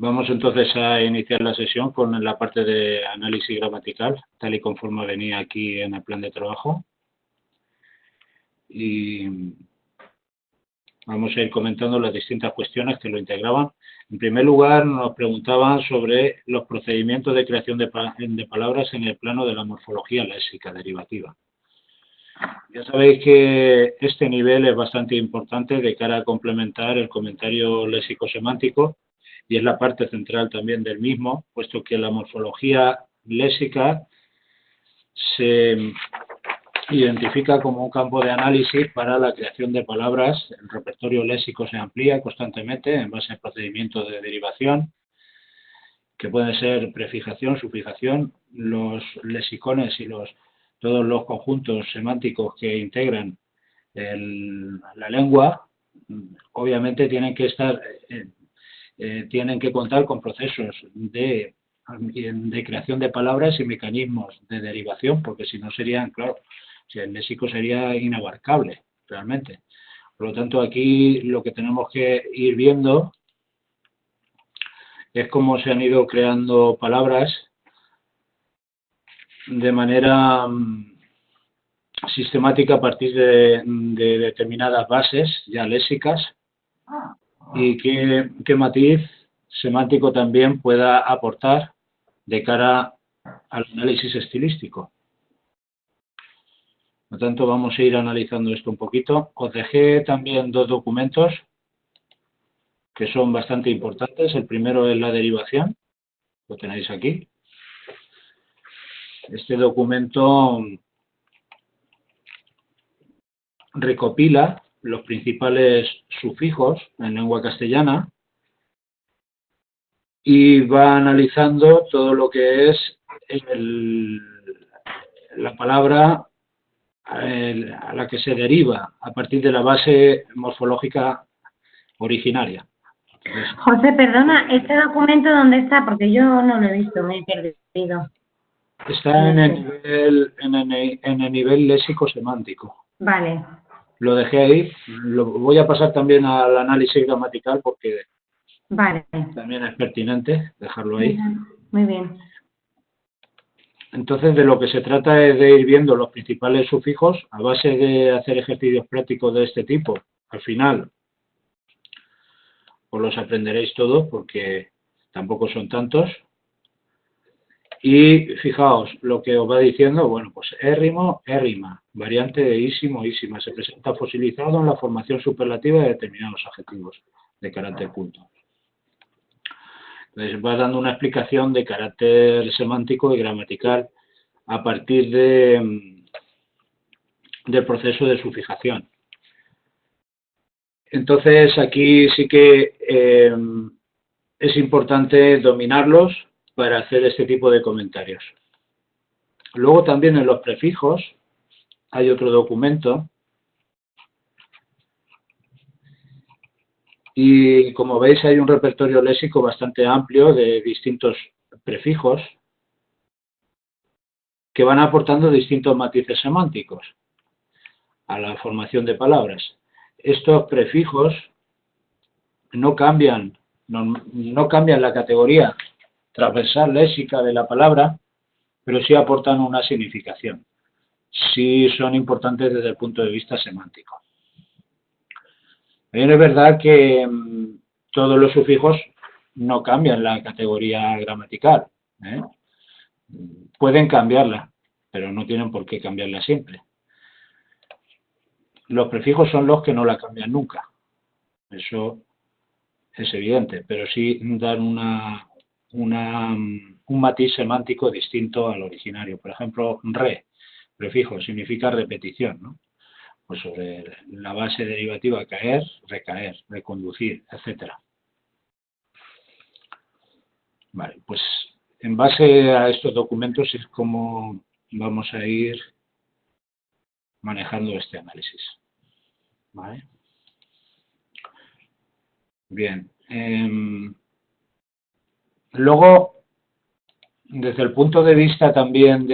Vamos entonces a iniciar la sesión con la parte de análisis gramatical, tal y conforme venía aquí en el plan de trabajo. Y vamos a ir comentando las distintas cuestiones que lo integraban. En primer lugar, nos preguntaban sobre los procedimientos de creación de palabras en el plano de la morfología léxica derivativa. Ya sabéis que este nivel es bastante importante de cara a complementar el comentario léxico-semántico y es la parte central también del mismo, puesto que la morfología léxica se identifica como un campo de análisis para la creación de palabras. El repertorio léxico se amplía constantemente en base a procedimientos de derivación, que pueden ser prefijación, sufijación. Los lexicones y todos los conjuntos semánticos que integran la lengua, obviamente tienen que contar con procesos de creación de palabras y mecanismos de derivación, porque si no serían, claro, el léxico sería inabarcable realmente. Por lo tanto, aquí lo que tenemos que ir viendo es cómo se han ido creando palabras de manera sistemática a partir de determinadas bases ya léxicas y qué matiz semántico también pueda aportar de cara al análisis estilístico. Por lo tanto, vamos a ir analizando esto un poquito. Os dejé también dos documentos que son bastante importantes. El primero es la derivación, lo tenéis aquí. Este documento recopila los principales sufijos en lengua castellana y va analizando todo lo que es la palabra a la que se deriva a partir de la base morfológica originaria. Entonces, José, perdona, ¿este documento dónde está? Porque yo no lo he visto, me he perdido. Está en el nivel léxico-semántico. Vale. Lo dejé ahí. Lo voy a pasar también al análisis gramatical porque vale, también es pertinente dejarlo ahí. Muy bien. Entonces, de lo que se trata es de ir viendo los principales sufijos a base de hacer ejercicios prácticos de este tipo. Al final, os los aprenderéis todos porque tampoco son tantos. Y fijaos lo que os va diciendo, bueno, pues érrimo, érrima, variante de ísimo, ísima, se presenta fosilizado en la formación superlativa de determinados adjetivos de carácter culto. Entonces va dando una explicación de carácter semántico y gramatical a partir del proceso de sufijación. Entonces aquí sí que es importante dominarlos para hacer este tipo de comentarios. Luego también en los prefijos hay otro documento y como veis hay un repertorio léxico bastante amplio de distintos prefijos que van aportando distintos matices semánticos a la formación de palabras. Estos prefijos no cambian la categoría transversal léxica de la palabra, pero sí aportan una significación. Sí son importantes desde el punto de vista semántico. También es verdad que todos los sufijos no cambian la categoría gramatical. Pueden cambiarla, pero no tienen por qué cambiarla siempre. Los prefijos son los que no la cambian nunca. Eso es evidente, pero sí dan un matiz semántico distinto al originario. Por ejemplo, re, prefijo, significa repetición, ¿no? Pues sobre la base derivativa caer, recaer, reconducir, etc. Vale, pues en base a estos documentos es como vamos a ir manejando este análisis. ¿Vale? Bien. Luego, desde el punto de vista también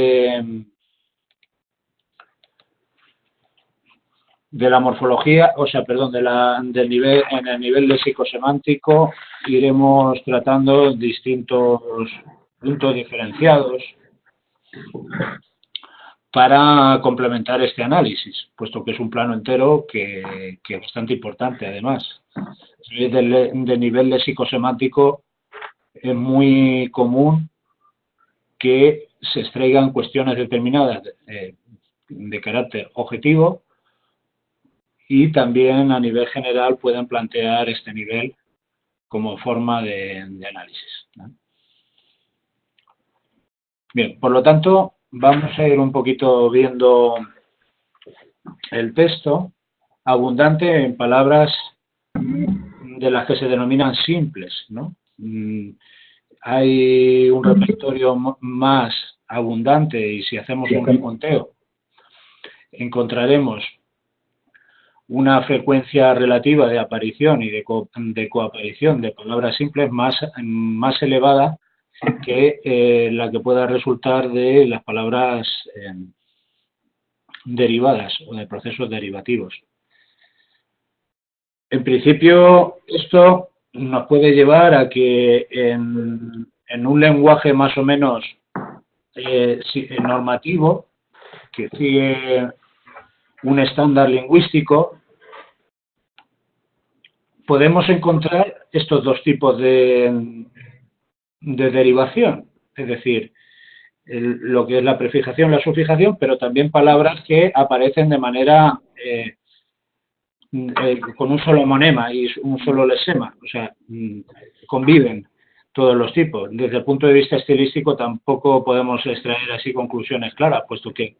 De la morfología, o sea, perdón, del nivel, en el nivel léxico-semántico iremos tratando distintos puntos diferenciados para complementar este análisis, puesto que es un plano entero que es bastante importante, además. Del nivel léxico-semántico es muy común que se extraigan cuestiones determinadas de carácter objetivo y también a nivel general pueden plantear este nivel como forma de análisis, ¿no? Bien, por lo tanto, vamos a ir un poquito viendo el texto abundante en palabras de las que se denominan simples, ¿no? Hay un repertorio más abundante y si hacemos un reconteo encontraremos una frecuencia relativa de aparición y de coaparición de palabras simples más elevada que la que pueda resultar de las palabras derivadas o de procesos derivativos. En principio, esto nos puede llevar a que en un lenguaje más o menos normativo, que sigue un estándar lingüístico, podemos encontrar estos dos tipos de derivación, es decir, lo que es la prefijación, la sufijación, pero también palabras que aparecen de manera con un solo monema y un solo lesema, o sea, conviven todos los tipos. Desde el punto de vista estilístico tampoco podemos extraer así conclusiones claras, puesto que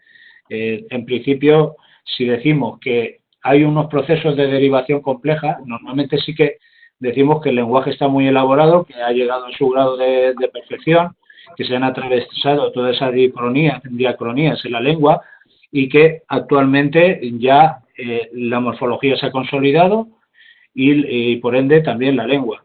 en principio, si decimos que hay unos procesos de derivación compleja, normalmente sí que decimos que el lenguaje está muy elaborado, que ha llegado a su grado de perfección, que se han atravesado todas esas diacronías en la lengua y que actualmente ya la morfología se ha consolidado y por ende también la lengua.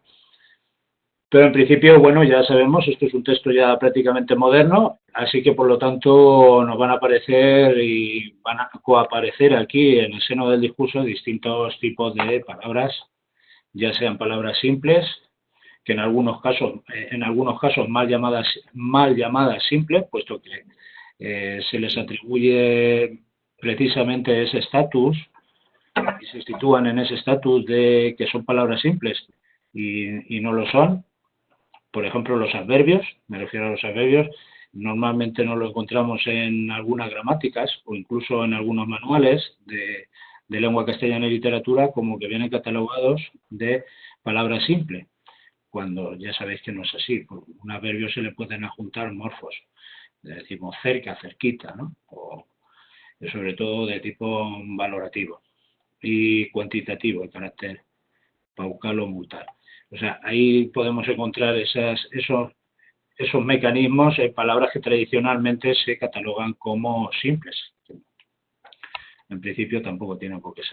Pero en principio, bueno, ya sabemos, esto es un texto ya prácticamente moderno, así que por lo tanto nos van a aparecer y van a coaparecer aquí en el seno del discurso distintos tipos de palabras, ya sean palabras simples, que en algunos casos mal llamadas simples, puesto que se les atribuye precisamente ese estatus y se sitúan en ese estatus de que son palabras simples y no lo son. Por ejemplo, los adverbios, me refiero a los adverbios, normalmente no lo encontramos en algunas gramáticas o incluso en algunos manuales de lengua castellana y literatura como que vienen catalogados de palabra simple, cuando ya sabéis que no es así. Por un adverbio se le pueden adjuntar morfos, decimos cerca, cerquita, ¿no? O sobre todo de tipo valorativo y cuantitativo, el carácter paucal o mutal. O sea, ahí podemos encontrar esos mecanismos en palabras que tradicionalmente se catalogan como simples. En principio tampoco tienen por qué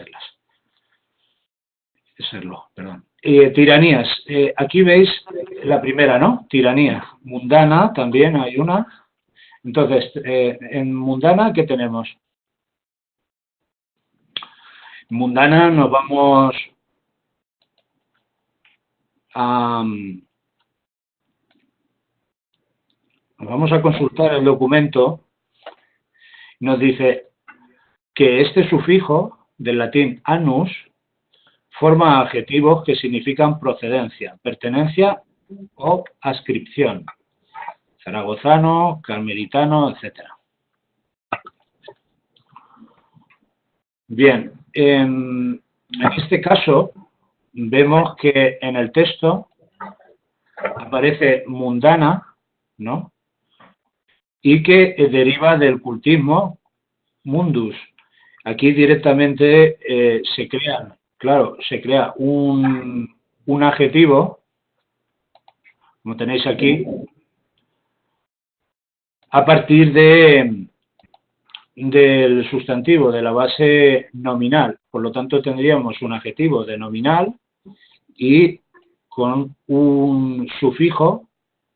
serlo, perdón. Tiranías. Aquí veis la primera, ¿no? Tiranía. Mundana también hay una. Entonces, en mundana, ¿qué tenemos? Mundana nos vamos a consultar el documento. Nos dice que este sufijo del latín annus forma adjetivos que significan procedencia, pertenencia o adscripción. Zaragozano, carmelitano, etc. Bien, en este caso vemos que en el texto aparece mundana, ¿no? Y que deriva del cultismo mundus. Aquí directamente se crea un adjetivo, como tenéis aquí, a partir del sustantivo, de la base nominal. Por lo tanto, tendríamos un adjetivo de nominal y con un sufijo,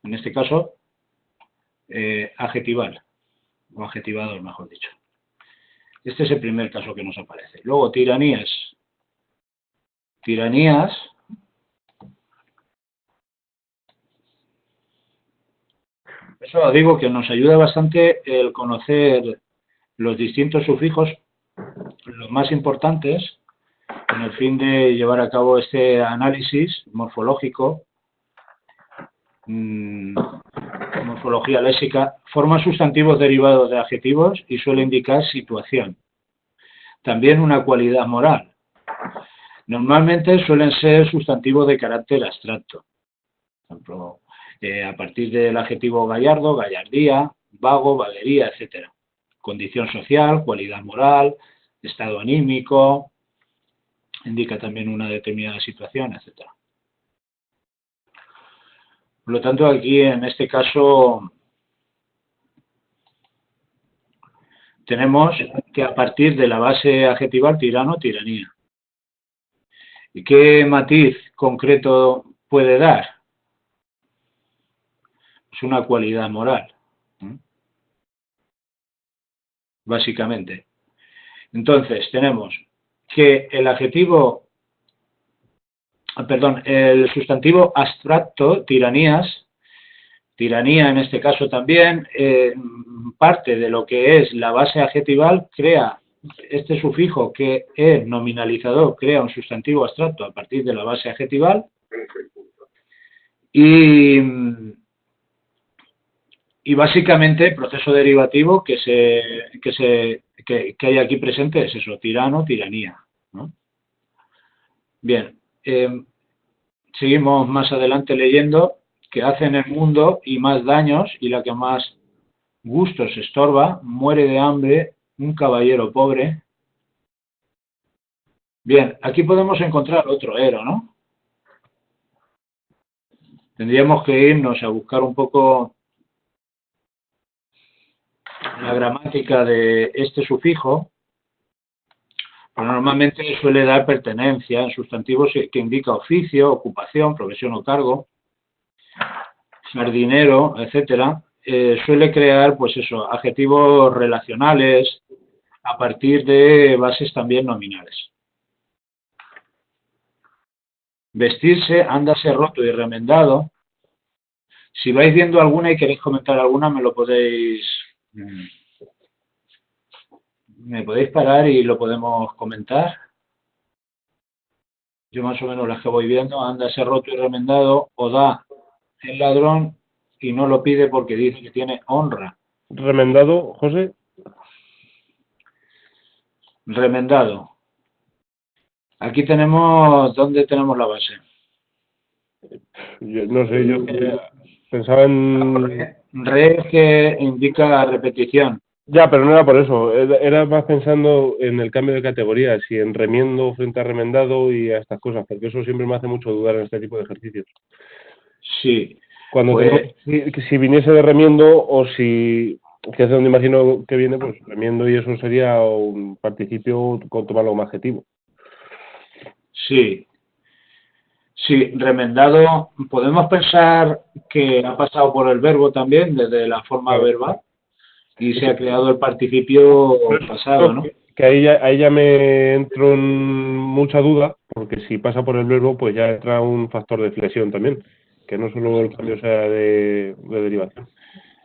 en este caso, adjetival, o adjetivador, mejor dicho. Este es el primer caso que nos aparece. Luego, tiranías. Tiranías. Eso digo que nos ayuda bastante el conocer los distintos sufijos, los más importantes, con el fin de llevar a cabo este análisis morfológico, morfología léxica. Forma sustantivos derivados de adjetivos y suele indicar situación. También una cualidad moral. Normalmente suelen ser sustantivos de carácter abstracto. Por ejemplo, a partir del adjetivo gallardo, gallardía, vago, vaguería, etc. Condición social, cualidad moral, estado anímico, indica también una determinada situación, etc. Por lo tanto, aquí en este caso tenemos que a partir de la base adjetival tirano, tiranía. ¿Y qué matiz concreto puede dar? Es una cualidad moral, básicamente. Entonces, tenemos que el adjetivo, el sustantivo abstracto, tiranías, tiranía en este caso también, parte de lo que es la base adjetival, crea este sufijo que es nominalizador, crea un sustantivo abstracto a partir de la base adjetival y básicamente el proceso derivativo que hay aquí presente es eso, tirano, tiranía, ¿no? Bien, seguimos más adelante leyendo que hacen el mundo y más daños y la que más gustos estorba, muere de hambre un caballero pobre. Bien, aquí podemos encontrar otro ero, ¿no? Tendríamos que irnos a buscar un poco la gramática de este sufijo, pero normalmente suele dar pertenencia en sustantivos que indica oficio, ocupación, profesión o cargo, jardinero, etcétera. Suele crear, pues eso, adjetivos relacionales a partir de bases también nominales. Vestirse, ándase roto y remendado. Si vais viendo alguna y queréis comentar alguna, me podéis parar y lo podemos comentar. Yo más o menos las que voy viendo, ándase roto y remendado, o da el ladrón y no lo pide porque dice que tiene honra. Remendado, José. Remendado. Aquí tenemos, ¿dónde tenemos la base? No sé, yo pensaba en... Re que indica repetición. Ya, pero no era por eso. Era más pensando en el cambio de categoría, si en remiendo frente a remendado y a estas cosas, porque eso siempre me hace mucho dudar en este tipo de ejercicios. Sí. Cuando si viniese de remiendo o si, que es donde imagino que viene, pues remiendo y eso sería un participio con tomarlo como adjetivo. Sí. Sí, remendado, podemos pensar que ha pasado por el verbo también, desde la forma verbal, y se ha creado el participio pasado, ¿no? Que ahí ya me entro en mucha duda, porque si pasa por el verbo, pues ya entra un factor de flexión también, que no solo el cambio sea de derivación.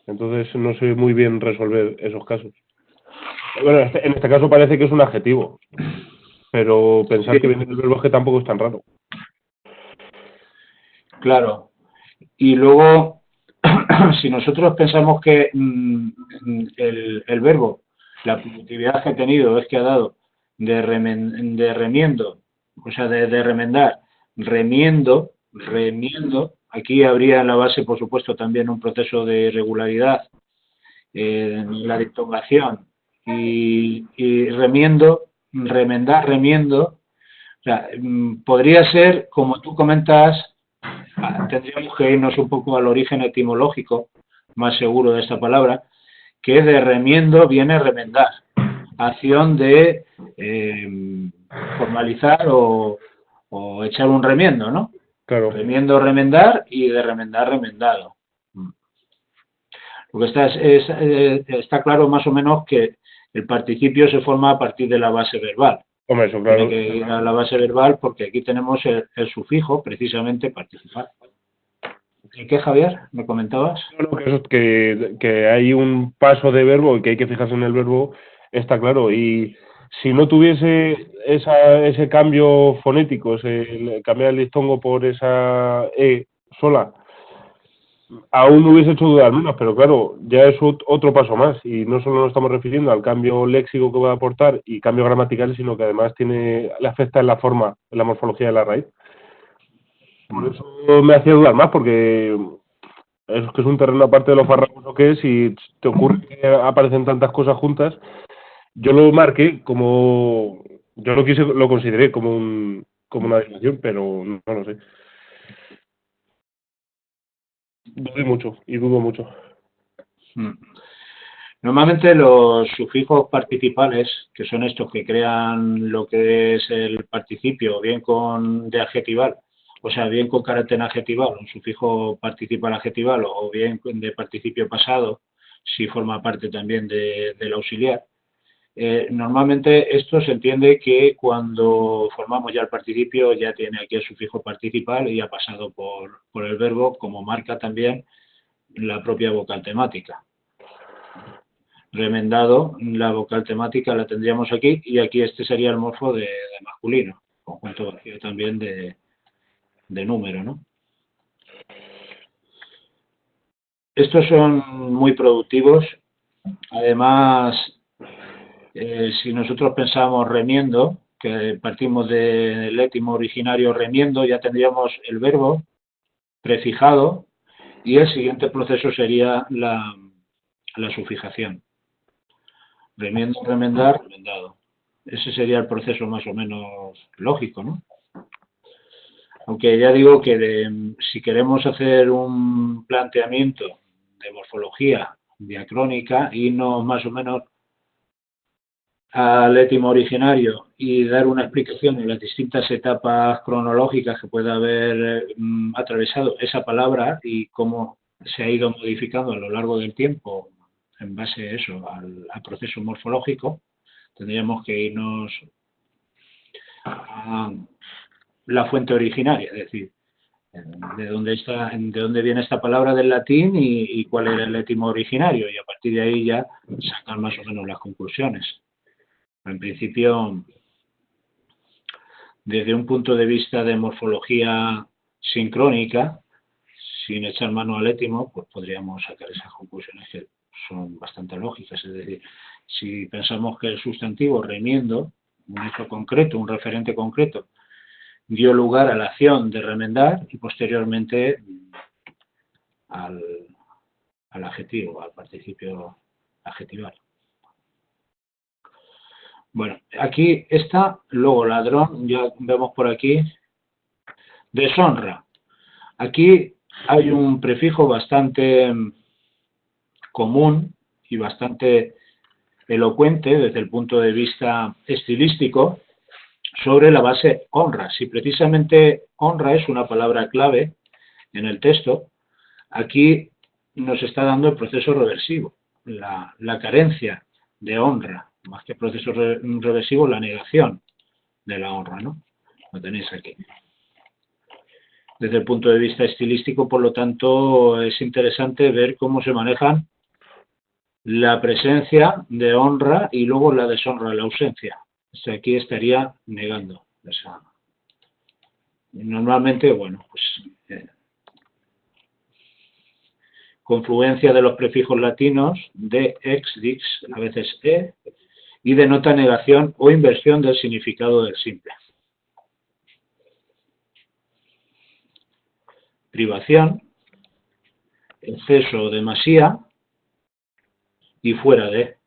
Entonces no sé muy bien resolver esos casos. Bueno, en este caso parece que es un adjetivo, pero pensar que viene del verbo es que tampoco es tan raro. Claro. Y luego, si nosotros pensamos que el verbo, la productividad que ha tenido es que ha dado de remiendo, o sea, de remendar, remiendo, aquí habría en la base, por supuesto, también un proceso de irregularidad en la dictongación y remiendo, remendar, remiendo, o sea, podría ser, como tú comentas, tendríamos que irnos un poco al origen etimológico, más seguro de esta palabra, que de remiendo viene remendar, acción de formalizar o echar un remiendo, ¿no? Claro. Remiendo, remendar y de remendar, remendado. Lo que está claro más o menos que El participio se forma a partir de la base verbal. Hombre, eso claro. Tiene que ir a la base verbal porque aquí tenemos el sufijo, precisamente, participar. ¿Y qué, Javier? ¿Me comentabas? No, que hay un paso de verbo y que hay que fijarse en el verbo, está claro. Y si no tuviese ese cambio fonético, cambiar el diftongo por esa E sola, aún no hubiese hecho dudar menos, pero claro, ya es otro paso más. Y no solo nos estamos refiriendo al cambio léxico que va a aportar y cambio gramatical, sino que además le afecta en la forma, en la morfología de la raíz. Por eso me hacía dudar más, porque es que es un terreno aparte de lo farragoso que es, y te ocurre que aparecen tantas cosas juntas. Yo lo marqué como, yo lo consideré como una adivinación, pero no lo sé. Dudé mucho y dudo mucho. Normalmente los sufijos participales, que son estos que crean lo que es el participio, bien de adjetival, o sea, bien con carácter adjetival, un sufijo participal adjetival, o bien de participio pasado, si forma parte también del auxiliar. Normalmente esto se entiende que cuando formamos ya el participio ya tiene aquí el sufijo participal y ha pasado por el verbo, como marca también la propia vocal temática. Remendado, la vocal temática la tendríamos aquí, y aquí este sería el morfo de masculino, conjunto vacío también de número, ¿no? Estos son muy productivos. Además, si nosotros pensamos remiendo, que partimos del étimo originario remiendo, ya tendríamos el verbo prefijado y el siguiente proceso sería la sufijación. Remiendo, remendar, remendado. Ese sería el proceso más o menos lógico, ¿no? Aunque ya digo que si queremos hacer un planteamiento de morfología diacrónica, irnos más o menos al étimo originario y dar una explicación de las distintas etapas cronológicas que puede haber atravesado esa palabra y cómo se ha ido modificando a lo largo del tiempo en base a eso, al proceso morfológico, tendríamos que irnos a la fuente originaria, es decir, de dónde viene esta palabra del latín y cuál era el étimo originario, y a partir de ahí ya sacar más o menos las conclusiones. En principio, desde un punto de vista de morfología sincrónica, sin echar mano al étimo, pues podríamos sacar esas conclusiones que son bastante lógicas. Es decir, si pensamos que el sustantivo remiendo, un hecho concreto, un referente concreto, dio lugar a la acción de remendar y posteriormente al adjetivo, al participio adjetival. Bueno, aquí está, luego ladrón, ya vemos por aquí, deshonra. Aquí hay un prefijo bastante común y bastante elocuente desde el punto de vista estilístico sobre la base honra. Si precisamente honra es una palabra clave en el texto, aquí nos está dando el proceso reversivo, la carencia de honra, más que proceso reversivo, la negación de la honra, ¿no? Lo tenéis aquí. Desde el punto de vista estilístico, por lo tanto, es interesante ver cómo se manejan la presencia de honra y luego la deshonra, la ausencia. O sea, aquí estaría negando esa. Normalmente, bueno, pues confluencia de los prefijos latinos de, ex, dix, a veces e, y denota negación o inversión del significado del simple. Privación, exceso o demasía y fuera de.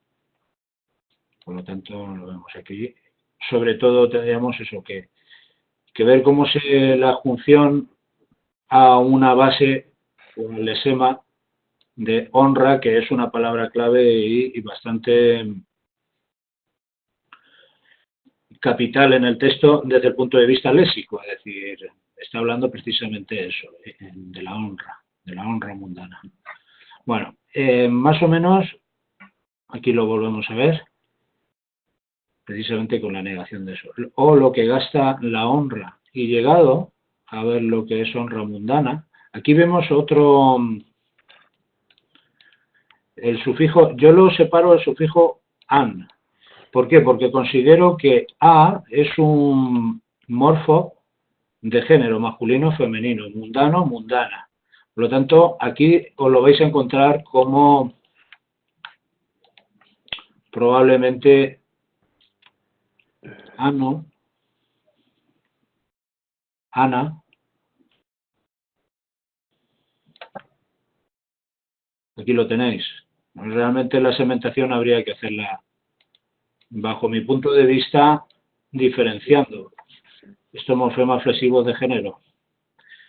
Por lo tanto, lo vemos aquí. Sobre todo tendríamos eso, que ver cómo la junción a una base o el lesema de honra, que es una palabra clave y bastante capital en el texto desde el punto de vista léxico, es decir, está hablando precisamente de eso, de la honra mundana. Bueno, más o menos, aquí lo volvemos a ver, precisamente con la negación de eso. O lo que gasta la honra. Y llegado a ver lo que es honra mundana, aquí vemos otro, el sufijo, yo lo separo del sufijo an. ¿Por qué? Porque considero que a es un morfo de género masculino o femenino, mundano, mundana. Por lo tanto, aquí os lo vais a encontrar como probablemente ano, ana. Aquí lo tenéis. Realmente la segmentación habría que hacerla, bajo mi punto de vista, diferenciando estos morfemas flexivos de género.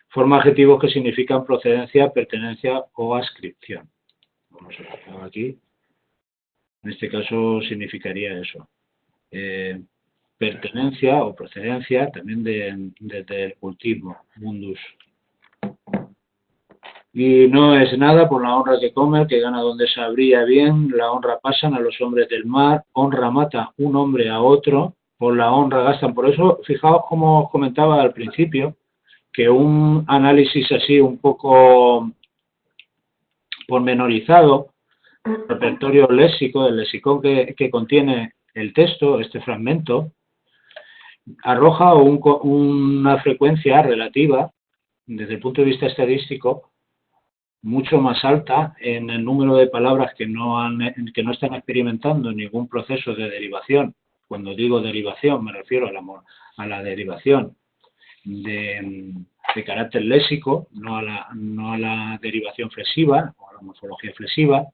Forma adjetivos que significan procedencia, pertenencia o adscripción. Vamos a ver aquí. En este caso significaría eso. Pertenencia o procedencia también del cultismo, mundus. Y no es nada por la honra que come, el que gana donde sabría bien, la honra pasan a los hombres del mar, honra mata un hombre a otro, por la honra gastan. Por eso, fijaos como os comentaba al principio, que un análisis así un poco pormenorizado, repertorio léxico, el lexicón que contiene el texto, este fragmento, arroja una frecuencia relativa, desde el punto de vista estadístico, mucho más alta en el número de palabras que no están experimentando ningún proceso de derivación. Cuando digo derivación me refiero a la derivación de carácter léxico, no a la derivación flexiva o a la morfología flexiva,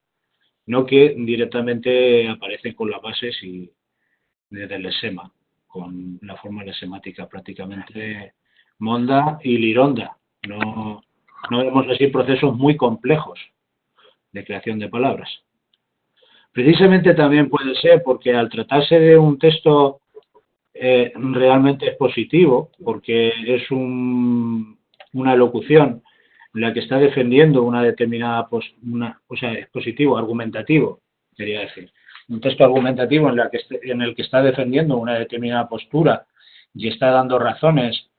no que directamente aparecen con las bases y desde el lesema, con la forma lesemática prácticamente monda y lironda. No vemos así procesos muy complejos de creación de palabras. Precisamente también puede ser porque al tratarse de un texto realmente expositivo, porque es una locución en la que está defendiendo una determinada, expositivo, argumentativo, quería decir, un texto argumentativo en el que está defendiendo una determinada postura y está dando razones.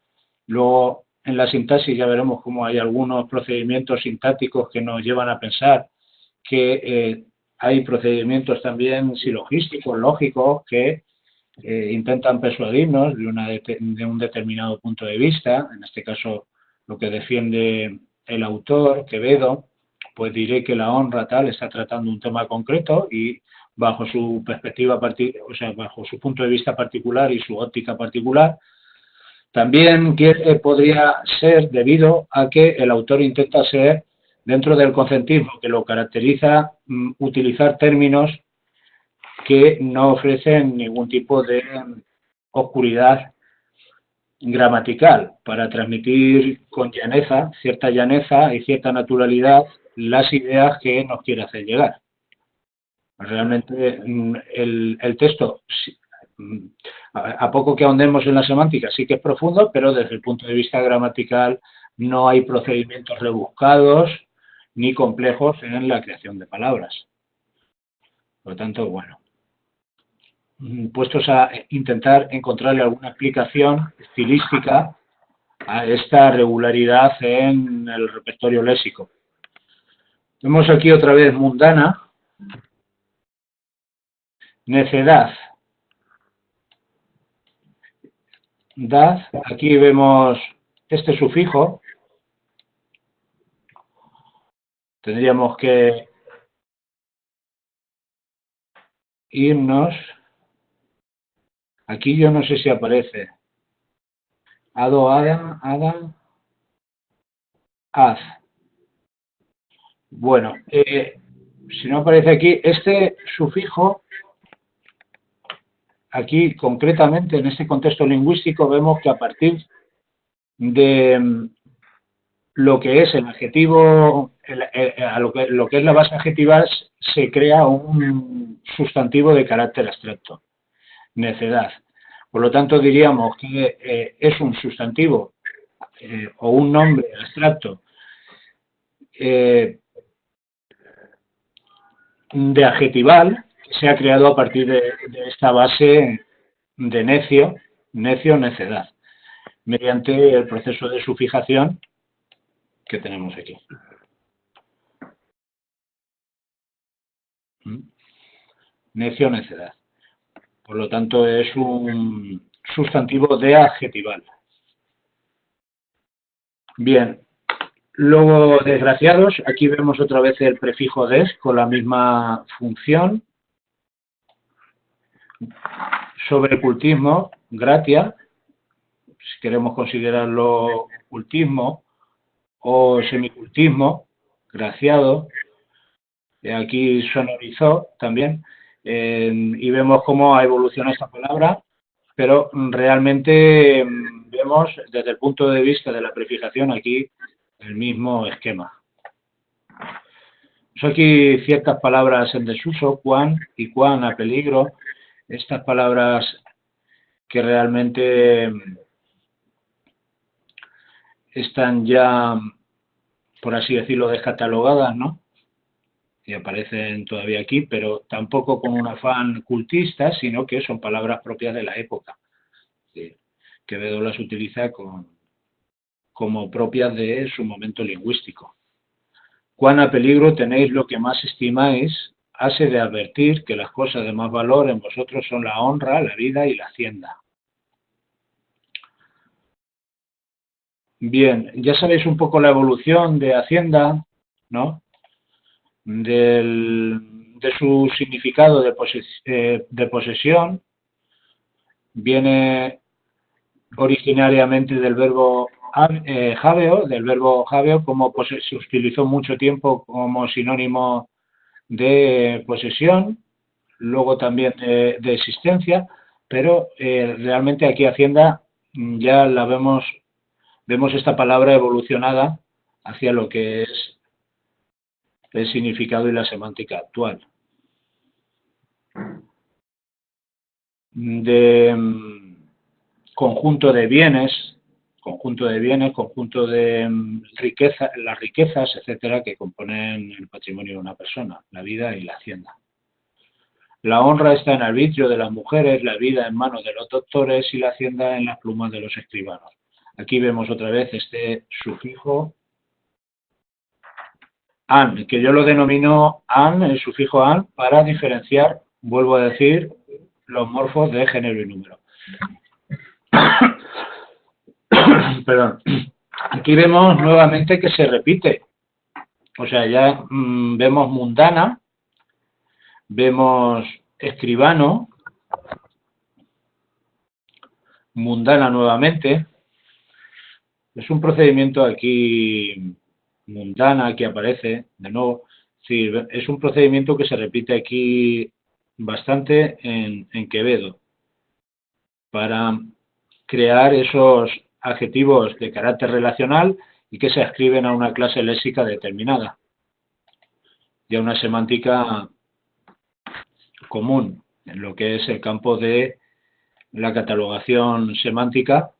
Luego, en la sintaxis ya veremos cómo hay algunos procedimientos sintácticos que nos llevan a pensar que hay procedimientos también silogísticos, lógicos, que intentan persuadirnos de un determinado punto de vista. En este caso, lo que defiende el autor, Quevedo, pues diré que la honra tal está tratando un tema concreto y bajo su perspectiva, bajo su punto de vista particular y su óptica particular. También podría ser debido a que el autor intenta ser, dentro del conceptismo que lo caracteriza, utilizar términos que no ofrecen ningún tipo de oscuridad gramatical para transmitir con llaneza, cierta llaneza y cierta naturalidad las ideas que nos quiere hacer llegar. Realmente el texto, a poco que ahondemos en la semántica, sí que es profundo, pero desde el punto de vista gramatical no hay procedimientos rebuscados ni complejos en la creación de palabras. Por lo tanto, bueno, puestos a intentar encontrarle alguna explicación estilística a esta regularidad en el repertorio léxico. Vemos aquí otra vez mundana, necedad. Dad, aquí vemos este sufijo, tendríamos que irnos, aquí yo no sé si aparece, ado, adam, az. Bueno, si no aparece aquí, este sufijo, aquí concretamente en este contexto lingüístico vemos que a partir de lo que es el adjetivo, lo que es la base adjetival, se crea un sustantivo de carácter abstracto, necedad. Por lo tanto, diríamos que es un sustantivo o un nombre abstracto de adjetival que se ha creado a partir de esta base de necio, necio, necedad, mediante el proceso de sufijación que tenemos aquí. Necio, necedad. Por lo tanto, es un sustantivo de adjetival. Bien. Luego, desgraciados, aquí vemos otra vez el prefijo des con la misma función. Sobre cultismo, gratia, si queremos considerarlo cultismo, o semicultismo, graciado. Aquí sonorizó también, y vemos cómo ha evolucionado esta palabra, pero realmente vemos desde el punto de vista de la prefijación aquí el mismo esquema. Son aquí ciertas palabras en desuso, cuán y cuán a peligro, estas palabras que realmente están ya, por así decirlo, descatalogadas, ¿no? Y aparecen todavía aquí, pero tampoco con un afán cultista, sino que son palabras propias de la época. Quevedo las utiliza como propias de su momento lingüístico. Cuán a peligro tenéis lo que más estimáis, hase de advertir que las cosas de más valor en vosotros son la honra, la vida y la hacienda. Bien, ya sabéis un poco la evolución de hacienda, ¿no? De su significado de posesión. Viene originariamente del verbo javeo, como se utilizó mucho tiempo como sinónimo de posesión, luego también de existencia, pero realmente aquí hacienda ya la vemos esta palabra evolucionada hacia lo que es el significado y la semántica actual. De conjunto de bienes, conjunto de riqueza, las riquezas, etcétera, que componen el patrimonio de una persona, la vida y la hacienda. La honra está en arbitrio de las mujeres, la vida en manos de los doctores y la hacienda en las plumas de los escribanos. Aquí vemos otra vez este sufijo an, que yo lo denomino an, el sufijo an, para diferenciar, vuelvo a decir, los morfos de género y número. Perdón. Aquí vemos nuevamente que se repite. O sea, ya vemos mundana, vemos escribano, mundana nuevamente. Es un procedimiento aquí, mundana, que aparece de nuevo. Sí, es un procedimiento que se repite aquí bastante en Quevedo para crear esos adjetivos de carácter relacional y que se ascriben a una clase léxica determinada y a una semántica común en lo que es el campo de la catalogación semántica.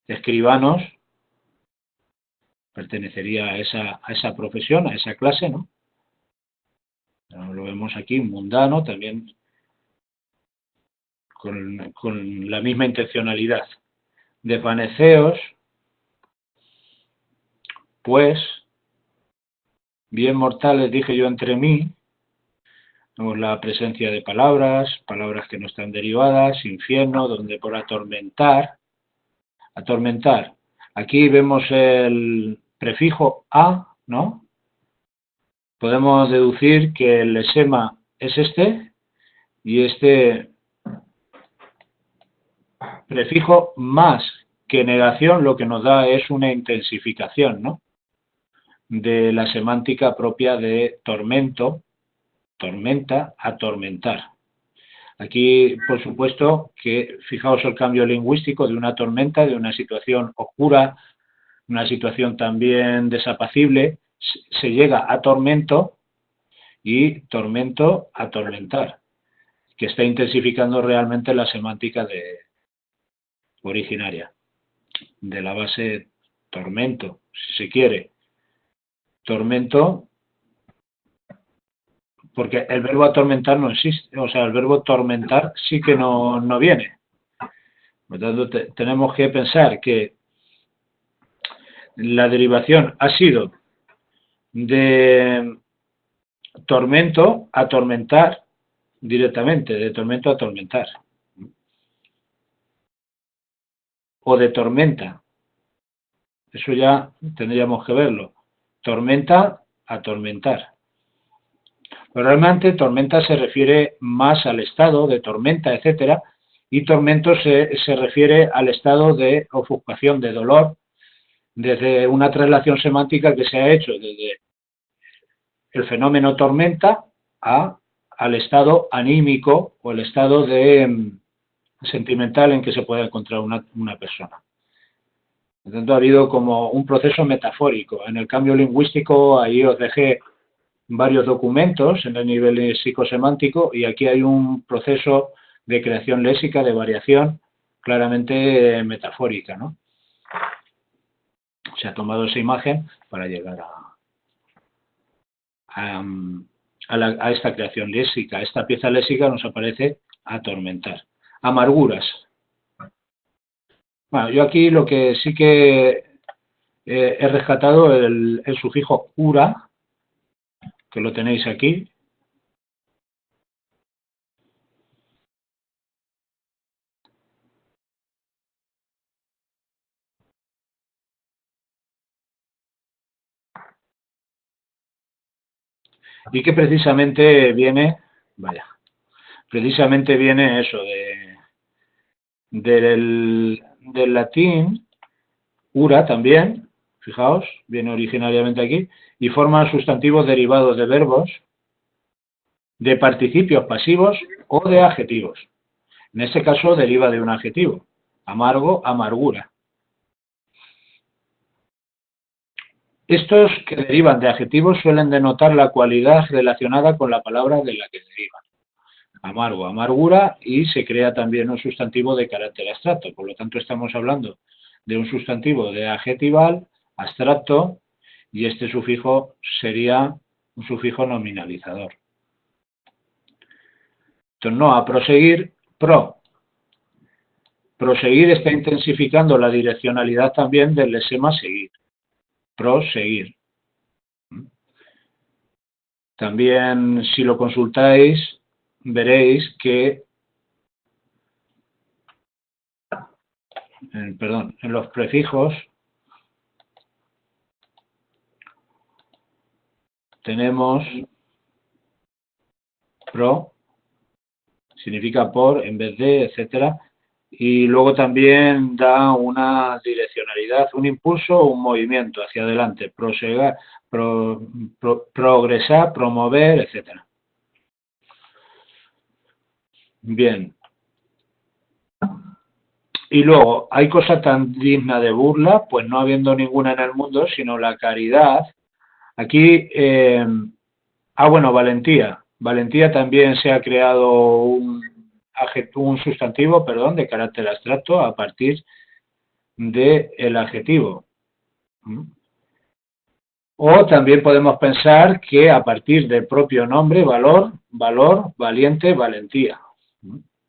Escribanos pertenecería a esa profesión, a esa clase, ¿no? Lo vemos aquí, mundano, también con la misma intencionalidad. Desvaneceos, pues, bien mortales dije yo entre mí. Vemos la presencia de palabras que no están derivadas, infierno, donde por atormentar. Aquí vemos el prefijo a, ¿no? Podemos deducir que el lesema es este, y este prefijo más que negación lo que nos da es una intensificación, ¿no? De la semántica propia de tormento, tormenta, atormentar. Aquí, por supuesto, que fijaos el cambio lingüístico de una tormenta, de una situación oscura, una situación también desapacible, se llega a tormento y tormento, atormentar, que está intensificando realmente la semántica originaria, de la base tormento, si se quiere. Tormento, porque el verbo atormentar no existe, o sea, el verbo tormentar sí que no viene, Por lo tanto, tenemos que pensar que la derivación ha sido de tormento a atormentar directamente, de tormento a atormentar. O de tormenta. Eso ya tendríamos que verlo. Tormenta, atormentar. Pero realmente tormenta se refiere más al estado de tormenta, etcétera, y tormento se refiere al estado de ofuscación, de dolor, desde una traslación semántica que se ha hecho desde el fenómeno tormenta al estado anímico o el estado de sentimental en que se puede encontrar una persona. Por lo tanto, ha habido como un proceso metafórico. En el cambio lingüístico, ahí os dejé varios documentos en el nivel psicosemántico y aquí hay un proceso de creación léxica, de variación claramente metafórica, ¿no? Se ha tomado esa imagen para llegar a esta creación léxica. Esta pieza léxica nos aparece atormentar. Amarguras. Bueno, yo aquí lo que sí que he rescatado el sufijo ura, que lo tenéis aquí. Y que precisamente viene, precisamente viene eso del latín, ura también, fijaos, viene originariamente aquí, y forma sustantivos derivados de verbos, de participios pasivos o de adjetivos. En este caso deriva de un adjetivo, amargo, amargura. Estos que derivan de adjetivos suelen denotar la cualidad relacionada con la palabra de la que derivan. Amargo, amargura, y se crea también un sustantivo de carácter abstracto. Por lo tanto, estamos hablando de un sustantivo de adjetival, abstracto, y este sufijo sería un sufijo nominalizador. Entonces, no, a proseguir, pro. Proseguir está intensificando la direccionalidad también del lesema seguir. Proseguir. También, si lo consultáis, veréis que, en los prefijos tenemos pro, significa por, en vez de, etcétera, y luego también da una direccionalidad, un impulso o un movimiento hacia adelante, prosegar, progresar, promover, etcétera. Bien. Y luego, ¿hay cosa tan digna de burla? Pues no habiendo ninguna en el mundo, sino la caridad. Aquí, bueno, valentía. Valentía también se ha creado un sustantivo, de carácter abstracto a partir del adjetivo. O también podemos pensar que a partir del propio nombre, valor, valiente, valentía.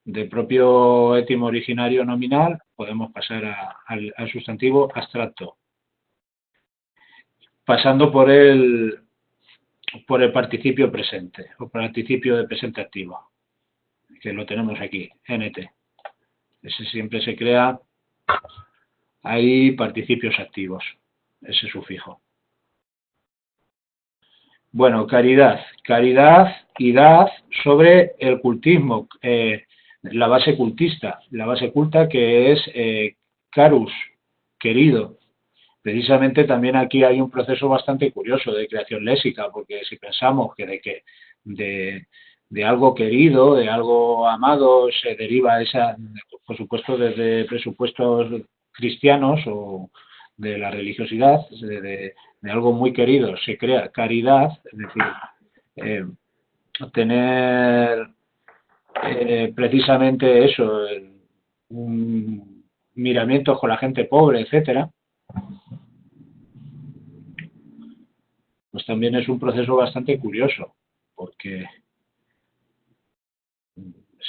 Del propio étimo originario nominal podemos pasar al sustantivo abstracto, pasando por el participio presente o participio de presente activo, que lo tenemos aquí, NT. Ese siempre se crea, hay participios activos, ese sufijo. Bueno, caridad y dad sobre el cultismo, la base cultista, la base culta que es carus, querido. Precisamente también aquí hay un proceso bastante curioso de creación léxica, porque si pensamos que de algo querido, de algo amado, se deriva por supuesto, desde presupuestos cristianos o de la religiosidad, de algo muy querido, se crea caridad, es decir, tener precisamente eso, miramientos con la gente pobre, etcétera, pues también es un proceso bastante curioso, porque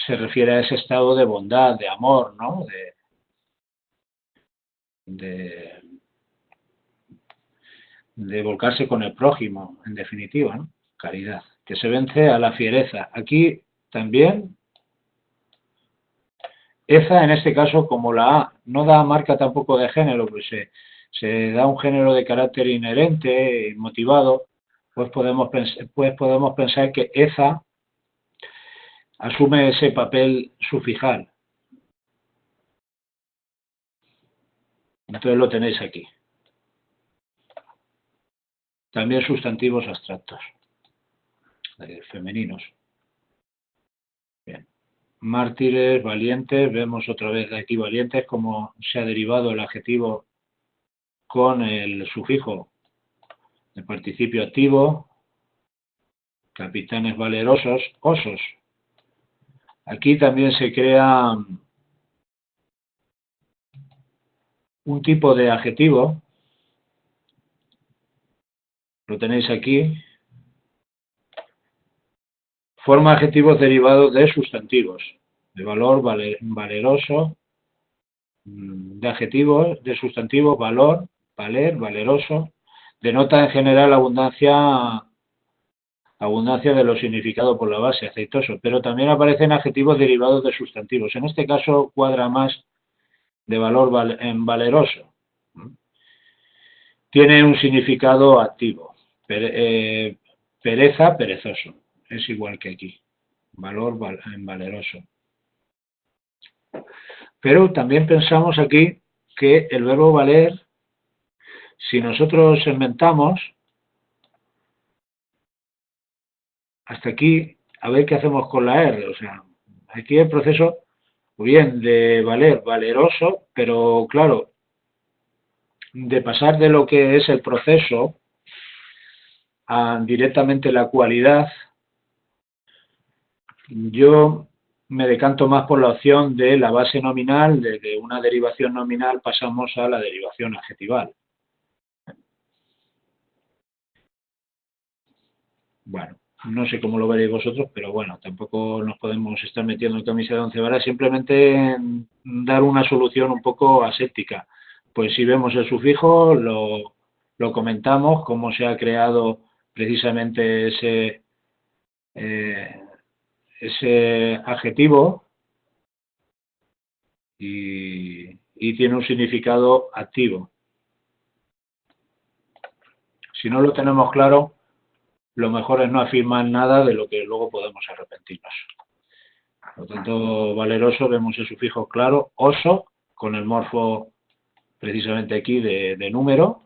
se refiere a ese estado de bondad, de amor, ¿no? de volcarse con el prójimo, en definitiva, ¿no? Caridad, que se vence a la fiereza. Aquí también, eza en este caso, como la A no da marca tampoco de género, pues se da un género de carácter inherente y motivado, pues podemos pensar que eza asume ese papel sufijal. Entonces lo tenéis aquí. También sustantivos abstractos, femeninos. Bien. Mártires, valientes, vemos otra vez aquí valientes, como se ha derivado el adjetivo con el sufijo de participio activo. Capitanes valerosos, osos. Aquí también se crea un tipo de adjetivo, lo tenéis aquí, forma adjetivos derivados de sustantivos, de valor, valeroso, de adjetivos, de sustantivos, valor, valer, valeroso, denota en general abundancia de lo significado por la base, aceitoso, pero también aparecen adjetivos derivados de sustantivos. En este caso cuadra más de valor en valeroso. Tiene un significado activo. Pereza, perezoso. Es igual que aquí. Valor en valeroso. Pero también pensamos aquí que el verbo valer, si nosotros segmentamos, hasta aquí, a ver qué hacemos con la R. O sea, aquí el proceso, o bien de valer, valeroso, pero claro, de pasar de lo que es el proceso a directamente la cualidad, yo me decanto más por la opción de la base nominal, de una derivación nominal pasamos a la derivación adjetival. Bueno, no sé cómo lo veréis vosotros, pero bueno, tampoco nos podemos estar metiendo en camisa de 11 varas, simplemente dar una solución un poco aséptica. Pues si vemos el sufijo, lo comentamos, cómo se ha creado precisamente ese adjetivo y tiene un significado activo. Si no lo tenemos claro, lo mejor es no afirmar nada de lo que luego podemos arrepentirnos. Por lo tanto, valeroso, vemos el sufijo claro, oso, con el morfo precisamente aquí de número,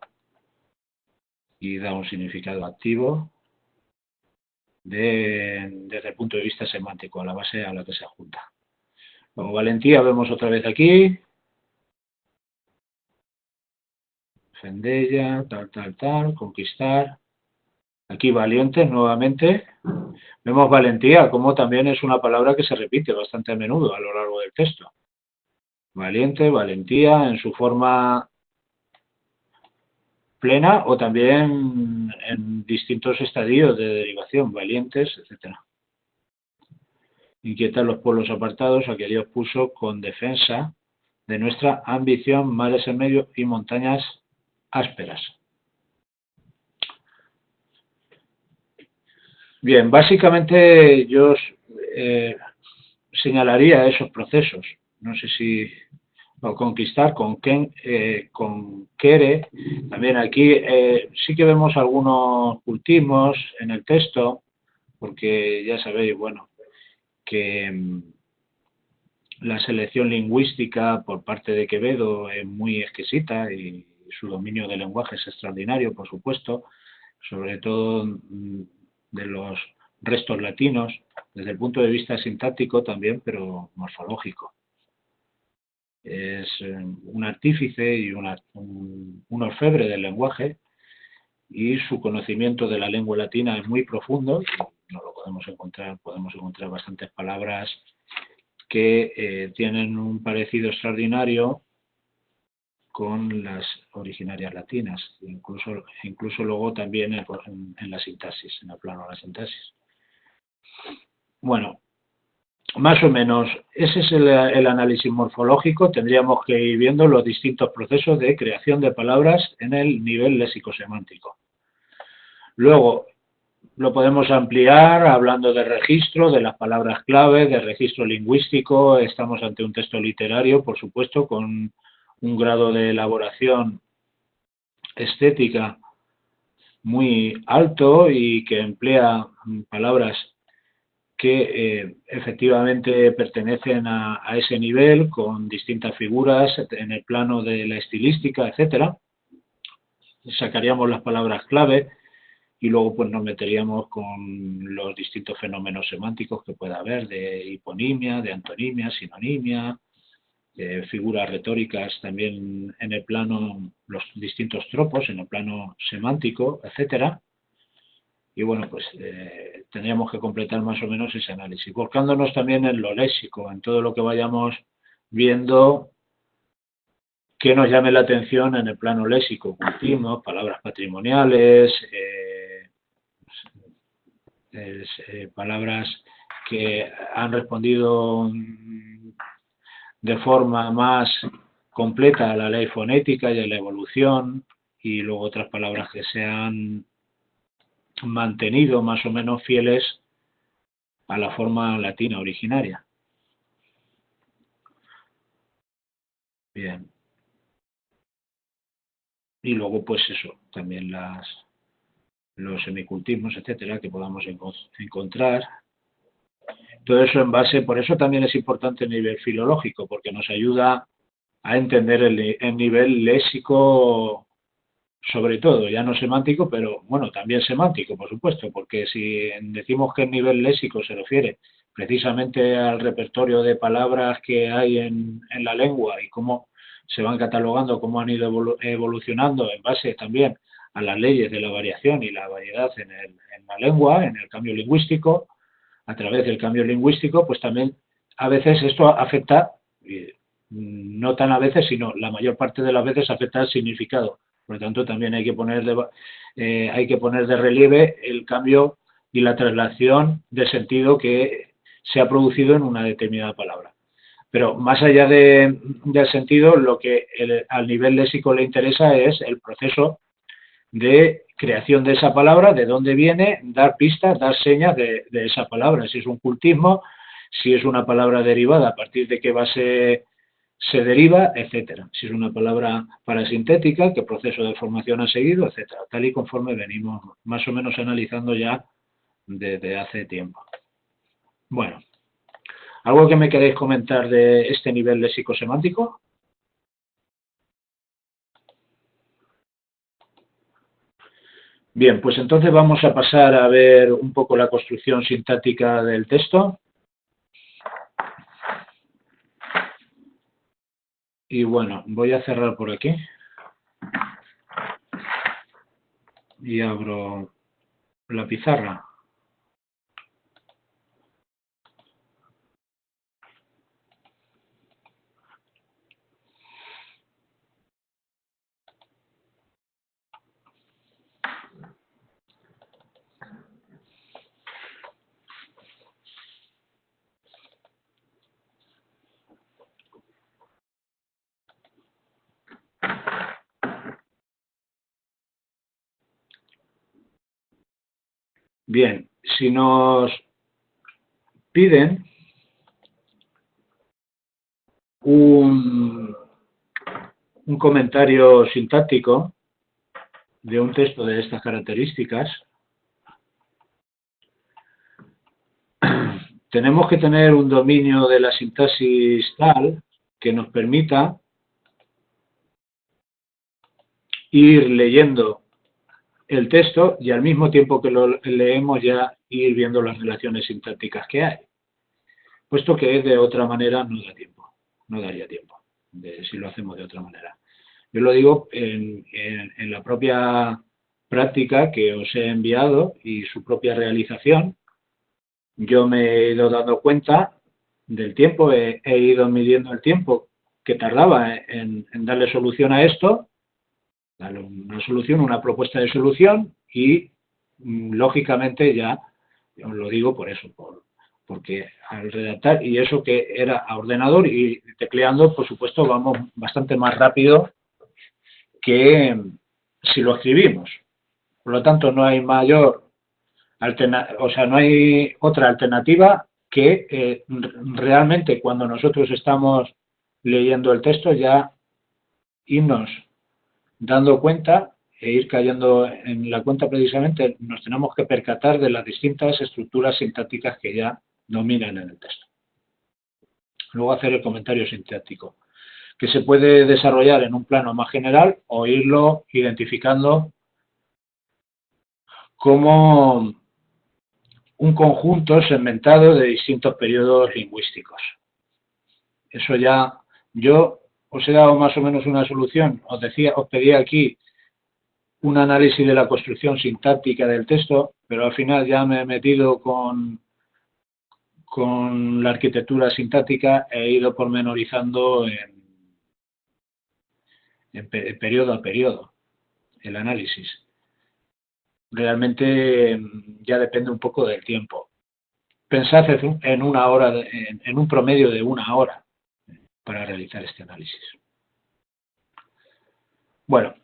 y da un significado activo desde el punto de vista semántico, a la base a la que se junta. Luego valentía vemos otra vez aquí, Fendella, tal, conquistar. Aquí valientes nuevamente. Vemos valentía, como también es una palabra que se repite bastante a menudo a lo largo del texto. Valiente, valentía, en su forma plena o también en distintos estadios de derivación, valientes, etc. Inquietan los pueblos apartados a que Dios puso con defensa de nuestra ambición, mares en medio y montañas ásperas. Bien, básicamente yo señalaría esos procesos. No sé si o conquistar, con quere. También aquí sí que vemos algunos cultismos en el texto, porque ya sabéis, bueno, que la selección lingüística por parte de Quevedo es muy exquisita y su dominio del lenguaje es extraordinario, por supuesto, sobre todo de los restos latinos, desde el punto de vista sintáctico también, pero morfológico. Es un artífice y un orfebre del lenguaje, y su conocimiento de la lengua latina es muy profundo, y no lo podemos encontrar bastantes palabras que tienen un parecido extraordinario con las originarias latinas, incluso luego también en la sintaxis, en el plano de la sintaxis. Bueno, más o menos, ese es el análisis morfológico. Tendríamos que ir viendo los distintos procesos de creación de palabras en el nivel léxico-semántico. Luego, lo podemos ampliar hablando de registro, de las palabras clave, de registro lingüístico. Estamos ante un texto literario, por supuesto, con un grado de elaboración estética muy alto y que emplea palabras que efectivamente pertenecen a ese nivel, con distintas figuras en el plano de la estilística, etcétera. Sacaríamos las palabras clave y luego pues nos meteríamos con los distintos fenómenos semánticos que pueda haber, de hiponimia, de antonimia, sinonimia, figuras retóricas también en el plano, los distintos tropos en el plano semántico, etcétera. Y bueno, pues tendríamos que completar más o menos ese análisis, volcándonos también en lo léxico, en todo lo que vayamos viendo que nos llame la atención en el plano léxico, cultivos, palabras patrimoniales, palabras que han respondido de forma más completa a la ley fonética y a la evolución, y luego otras palabras que se han mantenido más o menos fieles a la forma latina originaria. Bien. Y luego, pues eso, también los semicultismos, etcétera, que podamos encontrar. Todo eso en base, por eso también es importante el nivel filológico, porque nos ayuda a entender el nivel léxico, sobre todo, ya no semántico, pero bueno, también semántico, por supuesto, porque si decimos que el nivel léxico se refiere precisamente al repertorio de palabras que hay en la lengua y cómo se van catalogando, cómo han ido evolucionando en base también a las leyes de la variación y la variedad en la lengua, en el cambio lingüístico, a través del cambio lingüístico, pues también a veces esto afecta, no tan a veces, sino la mayor parte de las veces afecta al significado. Por lo tanto, también hay que poner de relieve el cambio y la traslación de sentido que se ha producido en una determinada palabra. Pero más allá del sentido, lo que al nivel léxico le interesa es el proceso de creación de esa palabra, de dónde viene, dar pistas, dar señas de esa palabra. Si es un cultismo, si es una palabra derivada, a partir de qué base se deriva, etcétera. Si es una palabra parasintética, qué proceso de formación ha seguido, etcétera. Tal y conforme venimos más o menos analizando ya desde hace tiempo. Bueno, ¿algo que me queréis comentar de este nivel léxico-semántico? Bien, pues entonces vamos a pasar a ver un poco la construcción sintáctica del texto. Y bueno, voy a cerrar por aquí. Y abro la pizarra. Bien, si nos piden un comentario sintáctico de un texto de estas características, tenemos que tener un dominio de la sintaxis tal que nos permita ir leyendo el texto y al mismo tiempo que lo leemos ya ir viendo las relaciones sintácticas que hay. Puesto que de otra manera no da tiempo, no daría tiempo si lo hacemos de otra manera. Yo lo digo en la propia práctica que os he enviado y su propia realización. Yo me he ido dando cuenta del tiempo, he ido midiendo el tiempo que tardaba en darle solución a esto, darle una solución, una propuesta de solución y lógicamente ya, os lo digo por eso, por porque al redactar, y eso que era a ordenador y tecleando, por supuesto, vamos bastante más rápido que si lo escribimos. Por lo tanto, no hay no hay otra alternativa que realmente cuando nosotros estamos leyendo el texto ya irnos dando cuenta e ir cayendo en la cuenta precisamente, nos tenemos que percatar de las distintas estructuras sintácticas que ya dominan en el texto. Luego hacer el comentario sintáctico, que se puede desarrollar en un plano más general o irlo identificando como un conjunto segmentado de distintos periodos lingüísticos. Eso ya, yo os he dado más o menos una solución. Os pedía aquí un análisis de la construcción sintáctica del texto, pero al final ya me he metido con la arquitectura sintáctica e he ido pormenorizando en periodo a periodo el análisis. Realmente ya depende un poco del tiempo. Pensad en una hora, en un promedio de 1 hora para realizar este análisis. Bueno,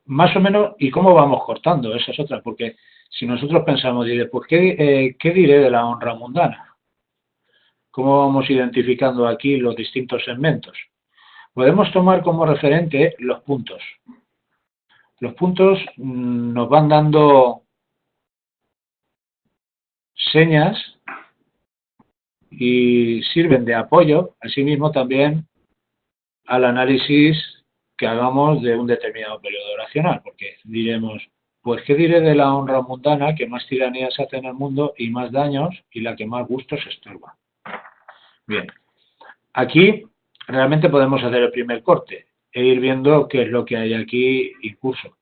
más o menos, ¿y cómo vamos cortando? Esa es otra, porque si nosotros pensamos, pues, ¿qué diré de la honra mundana? ¿Cómo vamos identificando aquí los distintos segmentos? Podemos tomar como referente los puntos. Los puntos nos van dando señas y sirven de apoyo, asimismo también al análisis que hagamos de un determinado periodo oracional, porque diremos, pues ¿qué diré de la honra mundana que más tiranías hace en el mundo y más daños y la que más gustos estorba? Bien, aquí realmente podemos hacer el primer corte e ir viendo qué es lo que hay aquí incluso.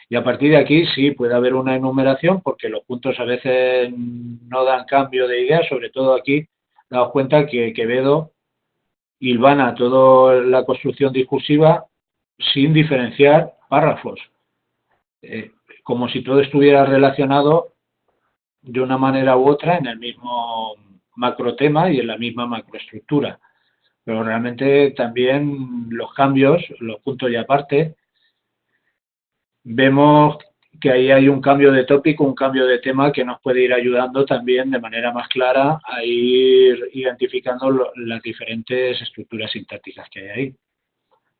Y a partir de aquí sí puede haber una enumeración porque los puntos a veces no dan cambio de idea, sobre todo aquí, daos cuenta que Quevedo hilvana toda la construcción discursiva sin diferenciar párrafos, como si todo estuviera relacionado de una manera u otra en el mismo macrotema y en la misma macroestructura. Pero realmente también los cambios, los puntos y aparte, vemos que ahí hay un cambio de tópico, un cambio de tema que nos puede ir ayudando también de manera más clara a ir identificando las diferentes estructuras sintácticas que hay ahí.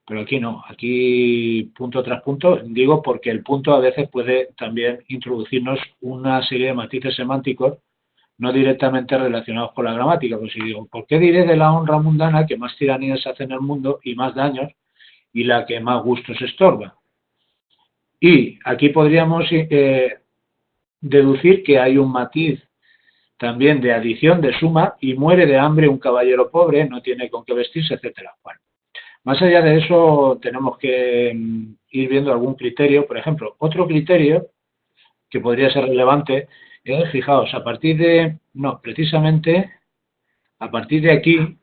Pero aquí no, aquí punto tras punto, digo porque el punto a veces puede también introducirnos una serie de matices semánticos no directamente relacionados con la gramática. Pues si digo, ¿por qué diré de la honra mundana que más tiranías hace en el mundo y más daños y la que más gustos estorba? Y aquí podríamos deducir que hay un matiz también de adición, de suma, y muere de hambre un caballero pobre, no tiene con qué vestirse, etcétera. Bueno, más allá de eso tenemos que ir viendo algún criterio. Por ejemplo, otro criterio que podría ser relevante es, fijaos, precisamente a partir de aquí,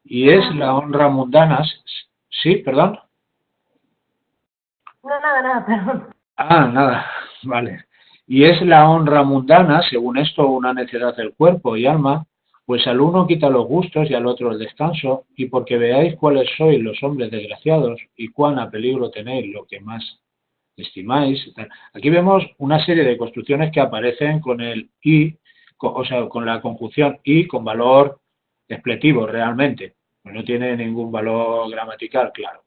y es la honra mundana. Sí, perdón. No, nada, perdón. Nada, vale. Y es la honra mundana, según esto, una necedad del cuerpo y alma, pues al uno quita los gustos y al otro el descanso, y porque veáis cuáles sois los hombres desgraciados y cuán a peligro tenéis lo que más estimáis. Aquí vemos una serie de construcciones que aparecen con el y, o sea, con la conjunción y con valor expletivo realmente. Pues no tiene ningún valor gramatical, claro.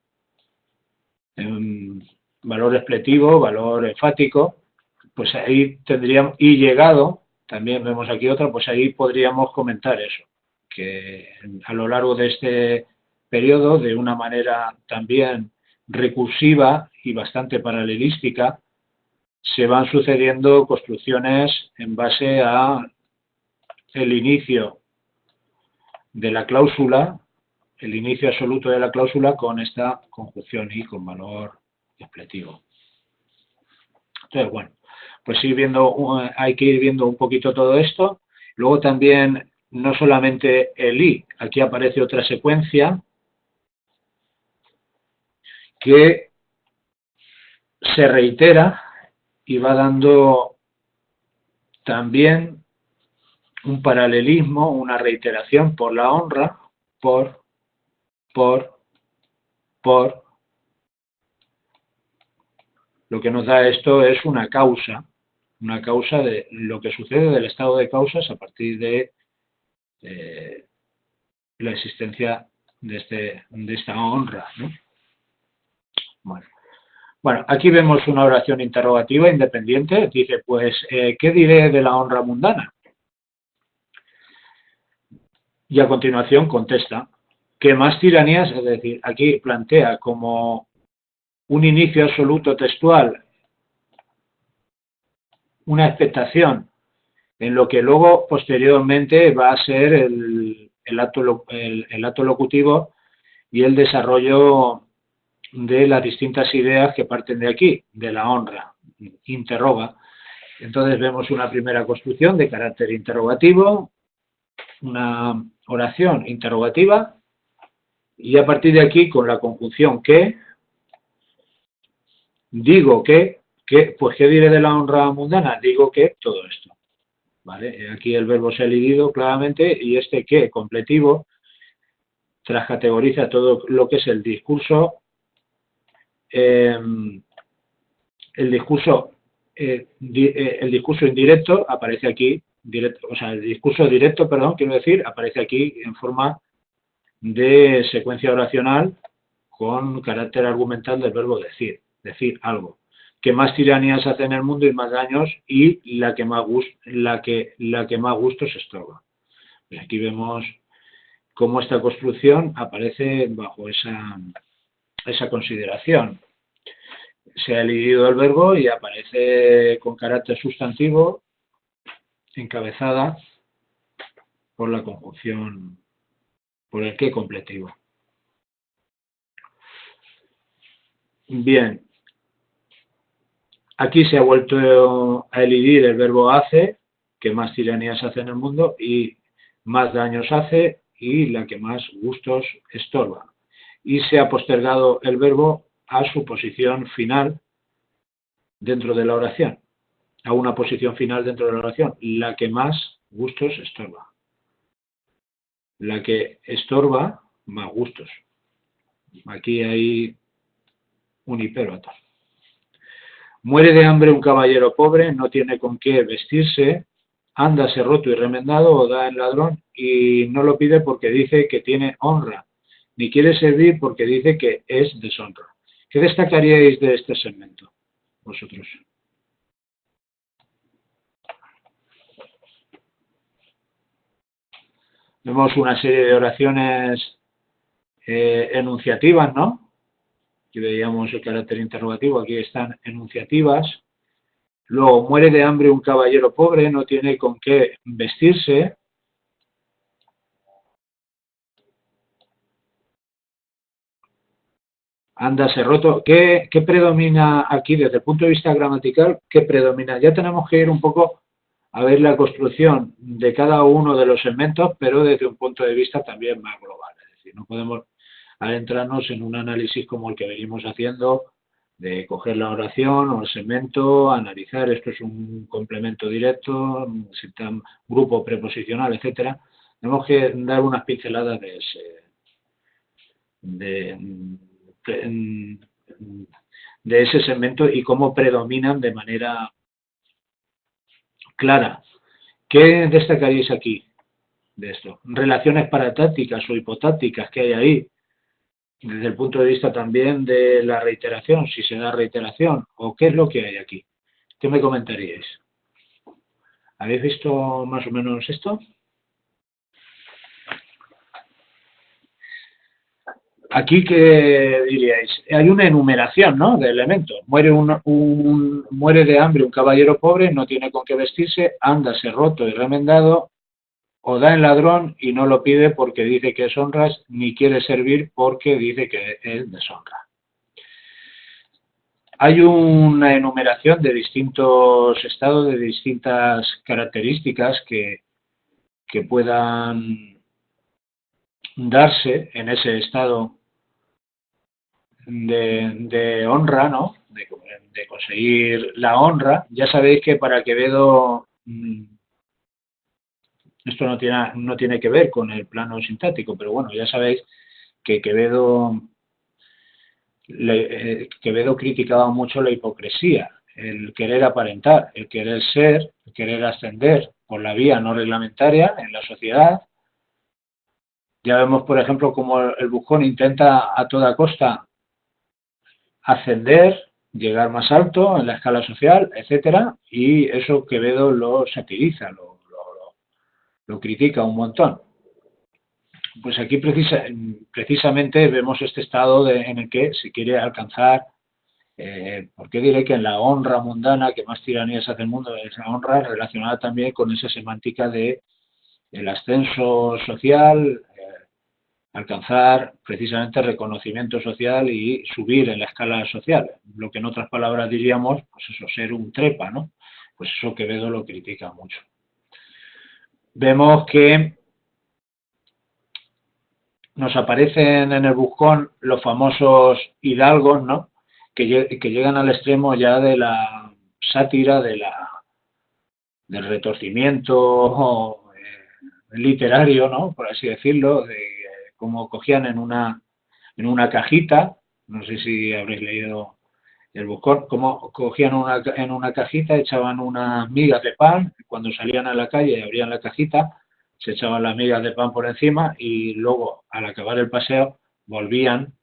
Valor expletivo, valor enfático, pues ahí tendríamos, y llegado, también vemos aquí otra, pues ahí podríamos comentar eso, que a lo largo de este periodo, de una manera también recursiva y bastante paralelística, se van sucediendo construcciones en base a el inicio de la cláusula, el inicio absoluto de la cláusula con esta conjunción y con valor expletivo. Entonces, bueno, pues hay que ir viendo un poquito todo esto. Luego también, no solamente el i, aquí aparece otra secuencia que se reitera y va dando también un paralelismo, una reiteración por la honra, por. Lo que nos da esto es una causa de lo que sucede del estado de causas a partir de la existencia de esta honra, ¿no? Bueno, aquí vemos una oración interrogativa independiente. Dice, pues, ¿qué diré de la honra mundana? Y a continuación contesta, ¿qué más tiranías? Es decir, aquí plantea como un inicio absoluto textual, una expectación en lo que luego posteriormente va a ser el acto locutivo y el desarrollo de las distintas ideas que parten de aquí, de la honra, interroga. Entonces vemos una primera construcción de carácter interrogativo, una oración interrogativa, y a partir de aquí con la conjunción que, digo que, pues ¿qué diré de la honra mundana? Digo que todo esto. ¿Vale? Aquí el verbo se ha elidido claramente y este que, completivo, transcategoriza todo lo que es el discurso indirecto aparece aquí, el discurso directo, perdón, quiero decir, aparece aquí en forma de secuencia oracional con carácter argumental del verbo decir algo. Que más tiranías hace en el mundo y más daños y la que más gustos estorba. Pues aquí vemos cómo esta construcción aparece bajo esa consideración. Se ha elidido el verbo y aparece con carácter sustantivo encabezada por la conjunción, por el que completivo. Bien, aquí se ha vuelto a elidir el verbo hace, que más tiranías hace en el mundo, y más daños hace, y la que más gustos estorba. Y se ha postergado el verbo a su posición final dentro de la oración, a una posición final dentro de la oración, la que más gustos estorba. La que estorba, más gustos. Aquí hay un hipérbata. Muere de hambre un caballero pobre, no tiene con qué vestirse, ándase roto y remendado o da en ladrón y no lo pide porque dice que tiene honra, ni quiere servir porque dice que es deshonra. ¿Qué destacaríais de este segmento, vosotros? Vemos una serie de oraciones enunciativas, ¿no? Aquí veíamos el carácter interrogativo, aquí están enunciativas. Luego, muere de hambre un caballero pobre, no tiene con qué vestirse. Ándase roto. ¿Qué predomina aquí desde el punto de vista gramatical? ¿Qué predomina? Ya tenemos que ir un poco a ver la construcción de cada uno de los segmentos, pero desde un punto de vista también más global. Es decir, no podemos adentrarnos en un análisis como el que venimos haciendo, de coger la oración o el segmento, analizar, esto es un complemento directo, grupo preposicional, etcétera. Tenemos que dar unas pinceladas de ese segmento y cómo predominan de manera clara. ¿Qué destacaríais aquí de esto? Relaciones paratácticas o hipotácticas que hay ahí, desde el punto de vista también de la reiteración, si se da reiteración, o qué es lo que hay aquí. ¿Qué me comentaríais? ¿Habéis visto más o menos esto? Aquí, ¿qué diríais? Hay una enumeración, ¿no?, de elementos. Muere de hambre un caballero pobre, no tiene con qué vestirse, ándase roto y remendado, o da en ladrón y no lo pide porque dice que es honras, ni quiere servir porque dice que es deshonra. Hay una enumeración de distintos estados, de distintas características que puedan darse en ese estado de honra, ¿no?, de conseguir la honra. Ya sabéis que para Quevedo Esto no tiene que ver con el plano sintáctico, pero bueno, ya sabéis que Quevedo criticaba mucho la hipocresía, el querer aparentar, el querer ser, el querer ascender por la vía no reglamentaria en la sociedad. Ya vemos, por ejemplo, cómo el Buscón intenta a toda costa ascender, llegar más alto en la escala social, etcétera, y eso Quevedo lo satiriza, lo critica un montón. Pues aquí precisamente vemos este estado en el que se quiere alcanzar, porque diré que en la honra mundana que más tiranías hace el mundo, es la honra relacionada también con esa semántica de el ascenso social, alcanzar precisamente reconocimiento social y subir en la escala social, lo que en otras palabras diríamos, pues eso, ser un trepa, ¿no? Pues eso Quevedo lo critica mucho. Vemos que nos aparecen en el Buscón los famosos hidalgos, ¿no? Que llegan al extremo ya de la sátira, del retorcimiento literario, ¿no? Por así decirlo, de cómo cogían en una cajita, no sé si habréis leído el Buscón, cómo cogían en una cajita, echaban unas migas de pan, cuando salían a la calle y abrían la cajita, se echaban las migas de pan por encima y luego, al acabar el paseo, volvían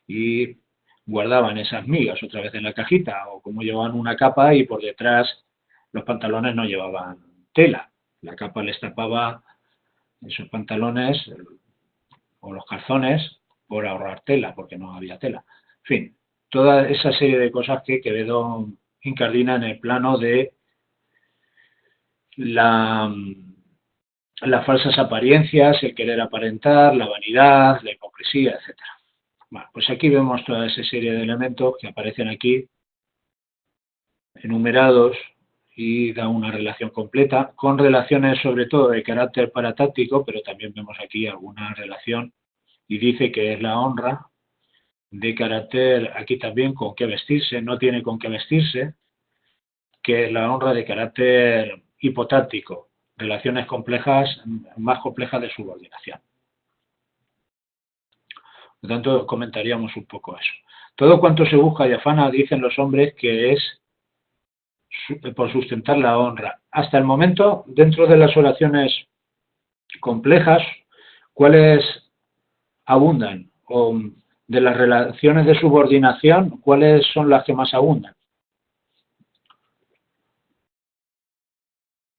y guardaban esas migas otra vez en la cajita, o como llevaban una capa y por detrás los pantalones no llevaban tela, la capa les tapaba esos pantalones o los calzones por ahorrar tela, porque no había tela. En fin, toda esa serie de cosas que Quevedo incardina en el plano de las falsas apariencias, el querer aparentar, la vanidad, la hipocresía, etcétera. Bueno, pues aquí vemos toda esa serie de elementos que aparecen aquí enumerados y da una relación completa, con relaciones sobre todo de carácter paratáctico, pero también vemos aquí alguna relación y dice que es la honra de carácter, aquí también con qué vestirse, no tiene con qué vestirse, que es la honra de carácter hipotáctico, relaciones complejas, más complejas de subordinación. Por lo tanto, comentaríamos un poco eso. Todo cuanto se busca y afana, dicen los hombres, que es por sustentar la honra. Hasta el momento, dentro de las oraciones complejas, ¿cuáles abundan? O de las relaciones de subordinación, ¿cuáles son las que más abundan?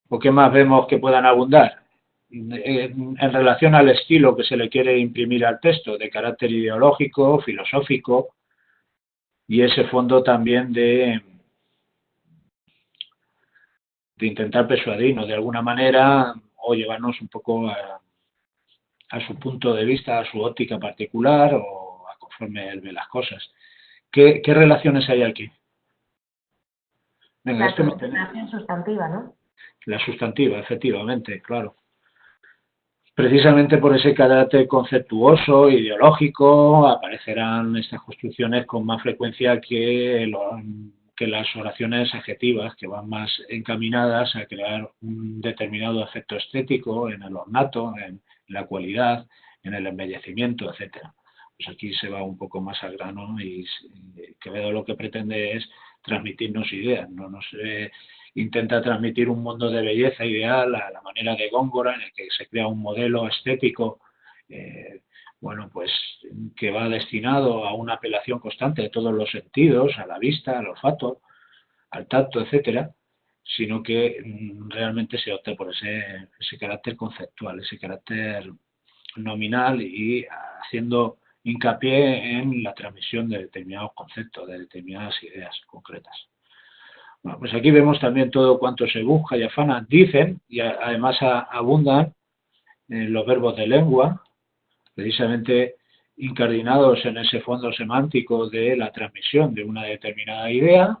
¿O qué más vemos que puedan abundar? En relación al estilo que se le quiere imprimir al texto, de carácter ideológico, filosófico, y ese fondo también de intentar persuadirnos de alguna manera o llevarnos un poco a su punto de vista, a su óptica particular o a conforme él ve las cosas. ¿Qué relaciones hay aquí? Venga, la relación sustantiva, ¿no? La sustantiva, efectivamente, claro. Precisamente por ese carácter conceptuoso, ideológico, aparecerán estas construcciones con más frecuencia que las oraciones adjetivas, que van más encaminadas a crear un determinado efecto estético en el ornato, en la cualidad, en el embellecimiento, etcétera. Pues aquí se va un poco más al grano y Quevedo lo que pretende es transmitirnos ideas, no nos intenta transmitir un mundo de belleza ideal a la manera de Góngora, en el que se crea un modelo estético bueno, pues que va destinado a una apelación constante de todos los sentidos, a la vista, al olfato, al tacto, etcétera, sino que realmente se opta por ese carácter conceptual, ese carácter nominal y haciendo hincapié en la transmisión de determinados conceptos, de determinadas ideas concretas. Bueno, pues aquí vemos también todo cuanto se busca y afana, dicen, y además abundan los verbos de lengua, precisamente incardinados en ese fondo semántico de la transmisión de una determinada idea,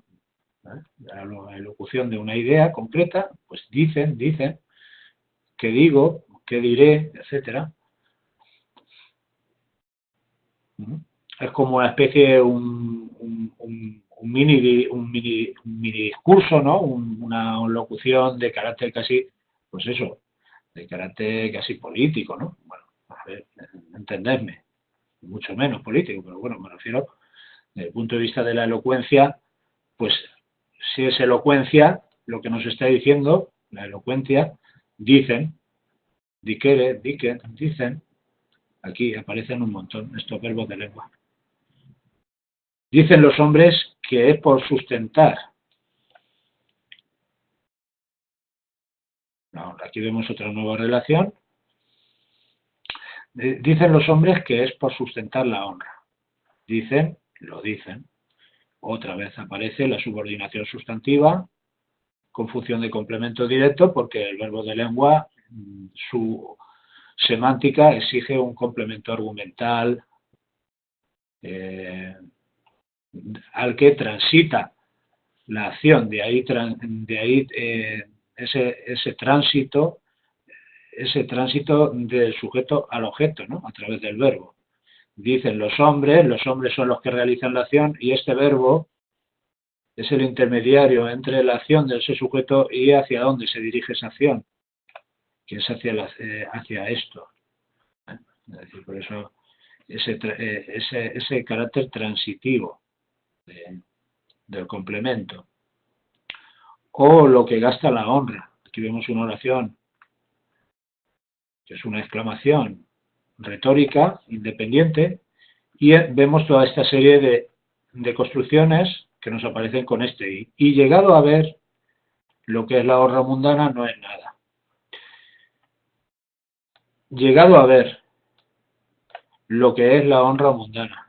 la elocución de una idea concreta, pues dicen, qué digo, qué diré, etcétera. Es como una especie de un mini discurso, ¿no? Una locución de carácter casi, pues eso, de carácter casi político, ¿no? Bueno, a ver, entendedme, mucho menos político, pero bueno, me refiero desde el punto de vista de la elocuencia, pues si es elocuencia, lo que nos está diciendo, la elocuencia, dicen, diquere, diquen, dicen, aquí aparecen un montón estos verbos de lengua. Dicen los hombres que es por sustentar. No, aquí vemos otra nueva relación. Dicen los hombres que es por sustentar la honra. Dicen, lo dicen. Otra vez aparece la subordinación sustantiva con función de complemento directo porque el verbo de lengua, su semántica exige un complemento argumental al que transita la acción. De ahí ese tránsito del sujeto al objeto, ¿no? A través del verbo. Dicen los hombres son los que realizan la acción y este verbo es el intermediario entre la acción de ese sujeto y hacia dónde se dirige esa acción, que es hacia esto. Es decir, por eso ese carácter transitivo del complemento. O lo que gasta la honra. Aquí vemos una oración que es una exclamación retórica, independiente, y vemos toda esta serie de construcciones que nos aparecen con este i. Y llegado a ver lo que es la honra mundana no es nada. Llegado a ver lo que es la honra mundana.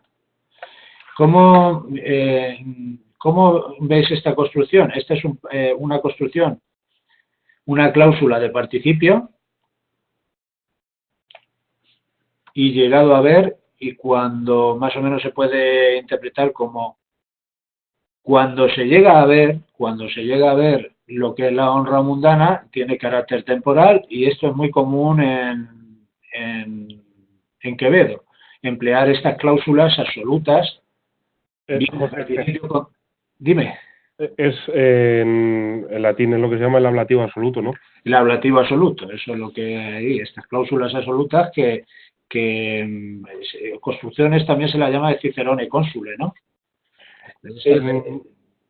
¿Cómo veis esta construcción? Esta es una construcción, una cláusula de participio y llegado a ver, y cuando más o menos se puede interpretar como cuando se llega a ver lo que es la honra mundana, tiene carácter temporal y esto es muy común en Quevedo, emplear estas cláusulas absolutas. Dime. Es en latín es lo que se llama el ablativo absoluto, ¿no? El ablativo absoluto, eso es lo que hay, estas cláusulas absolutas que construcciones también se la llama de Cicerone cónsule, ¿no?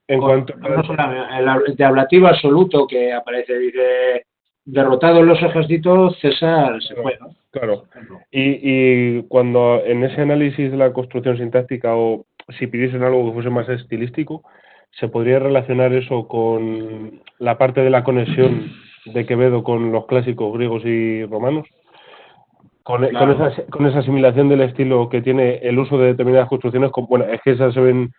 En cuanto el de ablativo absoluto que aparece, dice, derrotados los ejércitos, César se fue, ¿no? Claro. Y cuando en ese análisis de la construcción sintáctica o si pidiesen algo que fuese más estilístico, ¿se podría relacionar eso con la parte de la conexión de Quevedo con los clásicos griegos y romanos? Claro. Con esa asimilación del estilo que tiene el uso de determinadas construcciones, bueno, es que esas son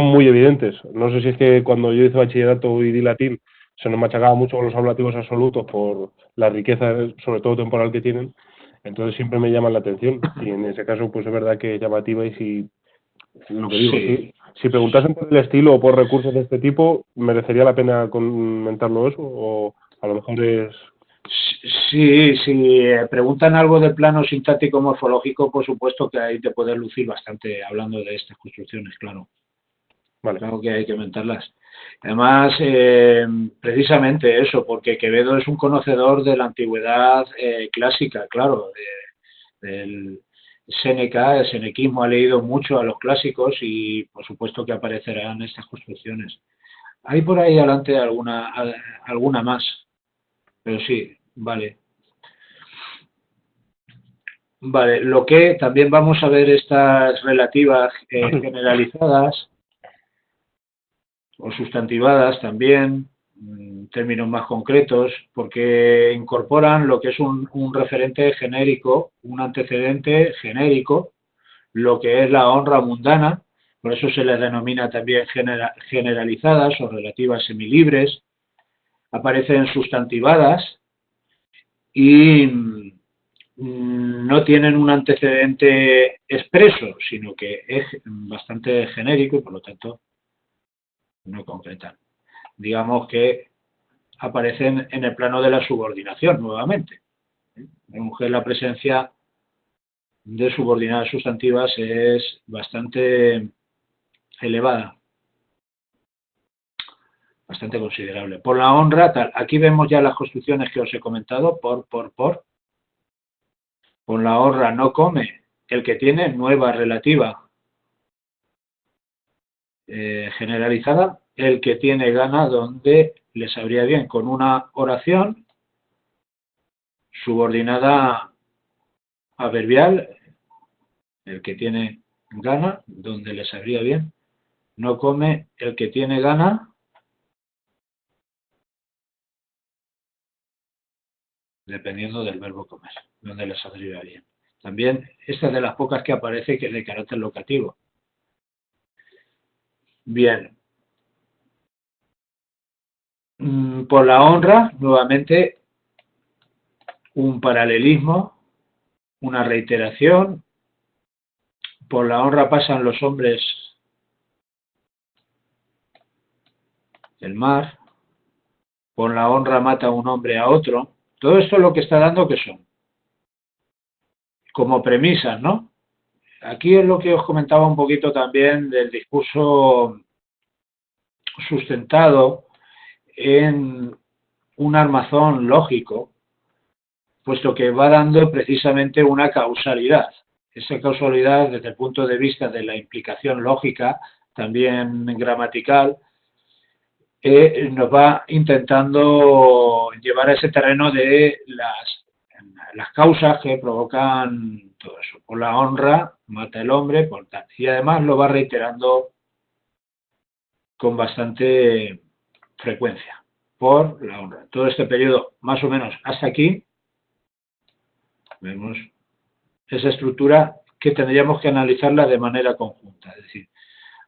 muy evidentes. No sé si es que cuando yo hice bachillerato y di latín se nos machacaba mucho con los ablativos absolutos por la riqueza, sobre todo temporal, que tienen. Entonces siempre me llaman la atención y en ese caso pues es verdad que es llamativa y si lo que digo, Sí. si preguntasen por el estilo o por recursos de este tipo, ¿merecería la pena comentarlo eso? O a lo mejor es... Sí, si preguntan algo del plano sintáctico morfológico, por supuesto que ahí te puedes lucir bastante hablando de estas construcciones, claro. Vale. Claro que hay que comentarlas. Además, precisamente eso, porque Quevedo es un conocedor de la antigüedad clásica, claro, del Séneca, el senequismo ha leído mucho a los clásicos y por supuesto que aparecerán estas construcciones. Hay por ahí adelante alguna más, pero sí, vale. Vale, lo que también vamos a ver estas relativas generalizadas o sustantivadas también, términos más concretos, porque incorporan lo que es un referente genérico, un antecedente genérico, lo que es la honra mundana, por eso se les denomina también generalizadas o relativas semilibres, aparecen sustantivadas y no tienen un antecedente expreso, sino que es bastante genérico y por lo tanto no concretan. Digamos que aparecen en el plano de la subordinación nuevamente. La presencia de subordinadas sustantivas es bastante elevada. bastante considerable. Por la honra, tal. Aquí vemos ya las construcciones que os he comentado, por. Por la honra no come el que tiene, nueva relativa generalizada, el que tiene gana, donde le sabría bien, con una oración subordinada adverbial, el que tiene gana, donde le sabría bien, no come el que tiene gana, dependiendo del verbo comer, donde le sabría bien. También esta es de las pocas que aparece que es de carácter locativo. Bien. Por la honra, nuevamente, un paralelismo, una reiteración. Por la honra pasan los hombres del mar. Por la honra mata un hombre a otro. Todo esto es lo que está dando que son. Como premisas, ¿no? Aquí es lo que os comentaba un poquito también del discurso sustentado en un armazón lógico, puesto que va dando precisamente una causalidad. Esa causalidad, desde el punto de vista de la implicación lógica, también gramatical, nos va intentando llevar a ese terreno de las causas que provocan todo eso. Por la honra mata el hombre, por tal. Y además lo va reiterando con bastante frecuencia. Por la honra. Todo este periodo, más o menos hasta aquí, vemos esa estructura que tendríamos que analizarla de manera conjunta. Es decir,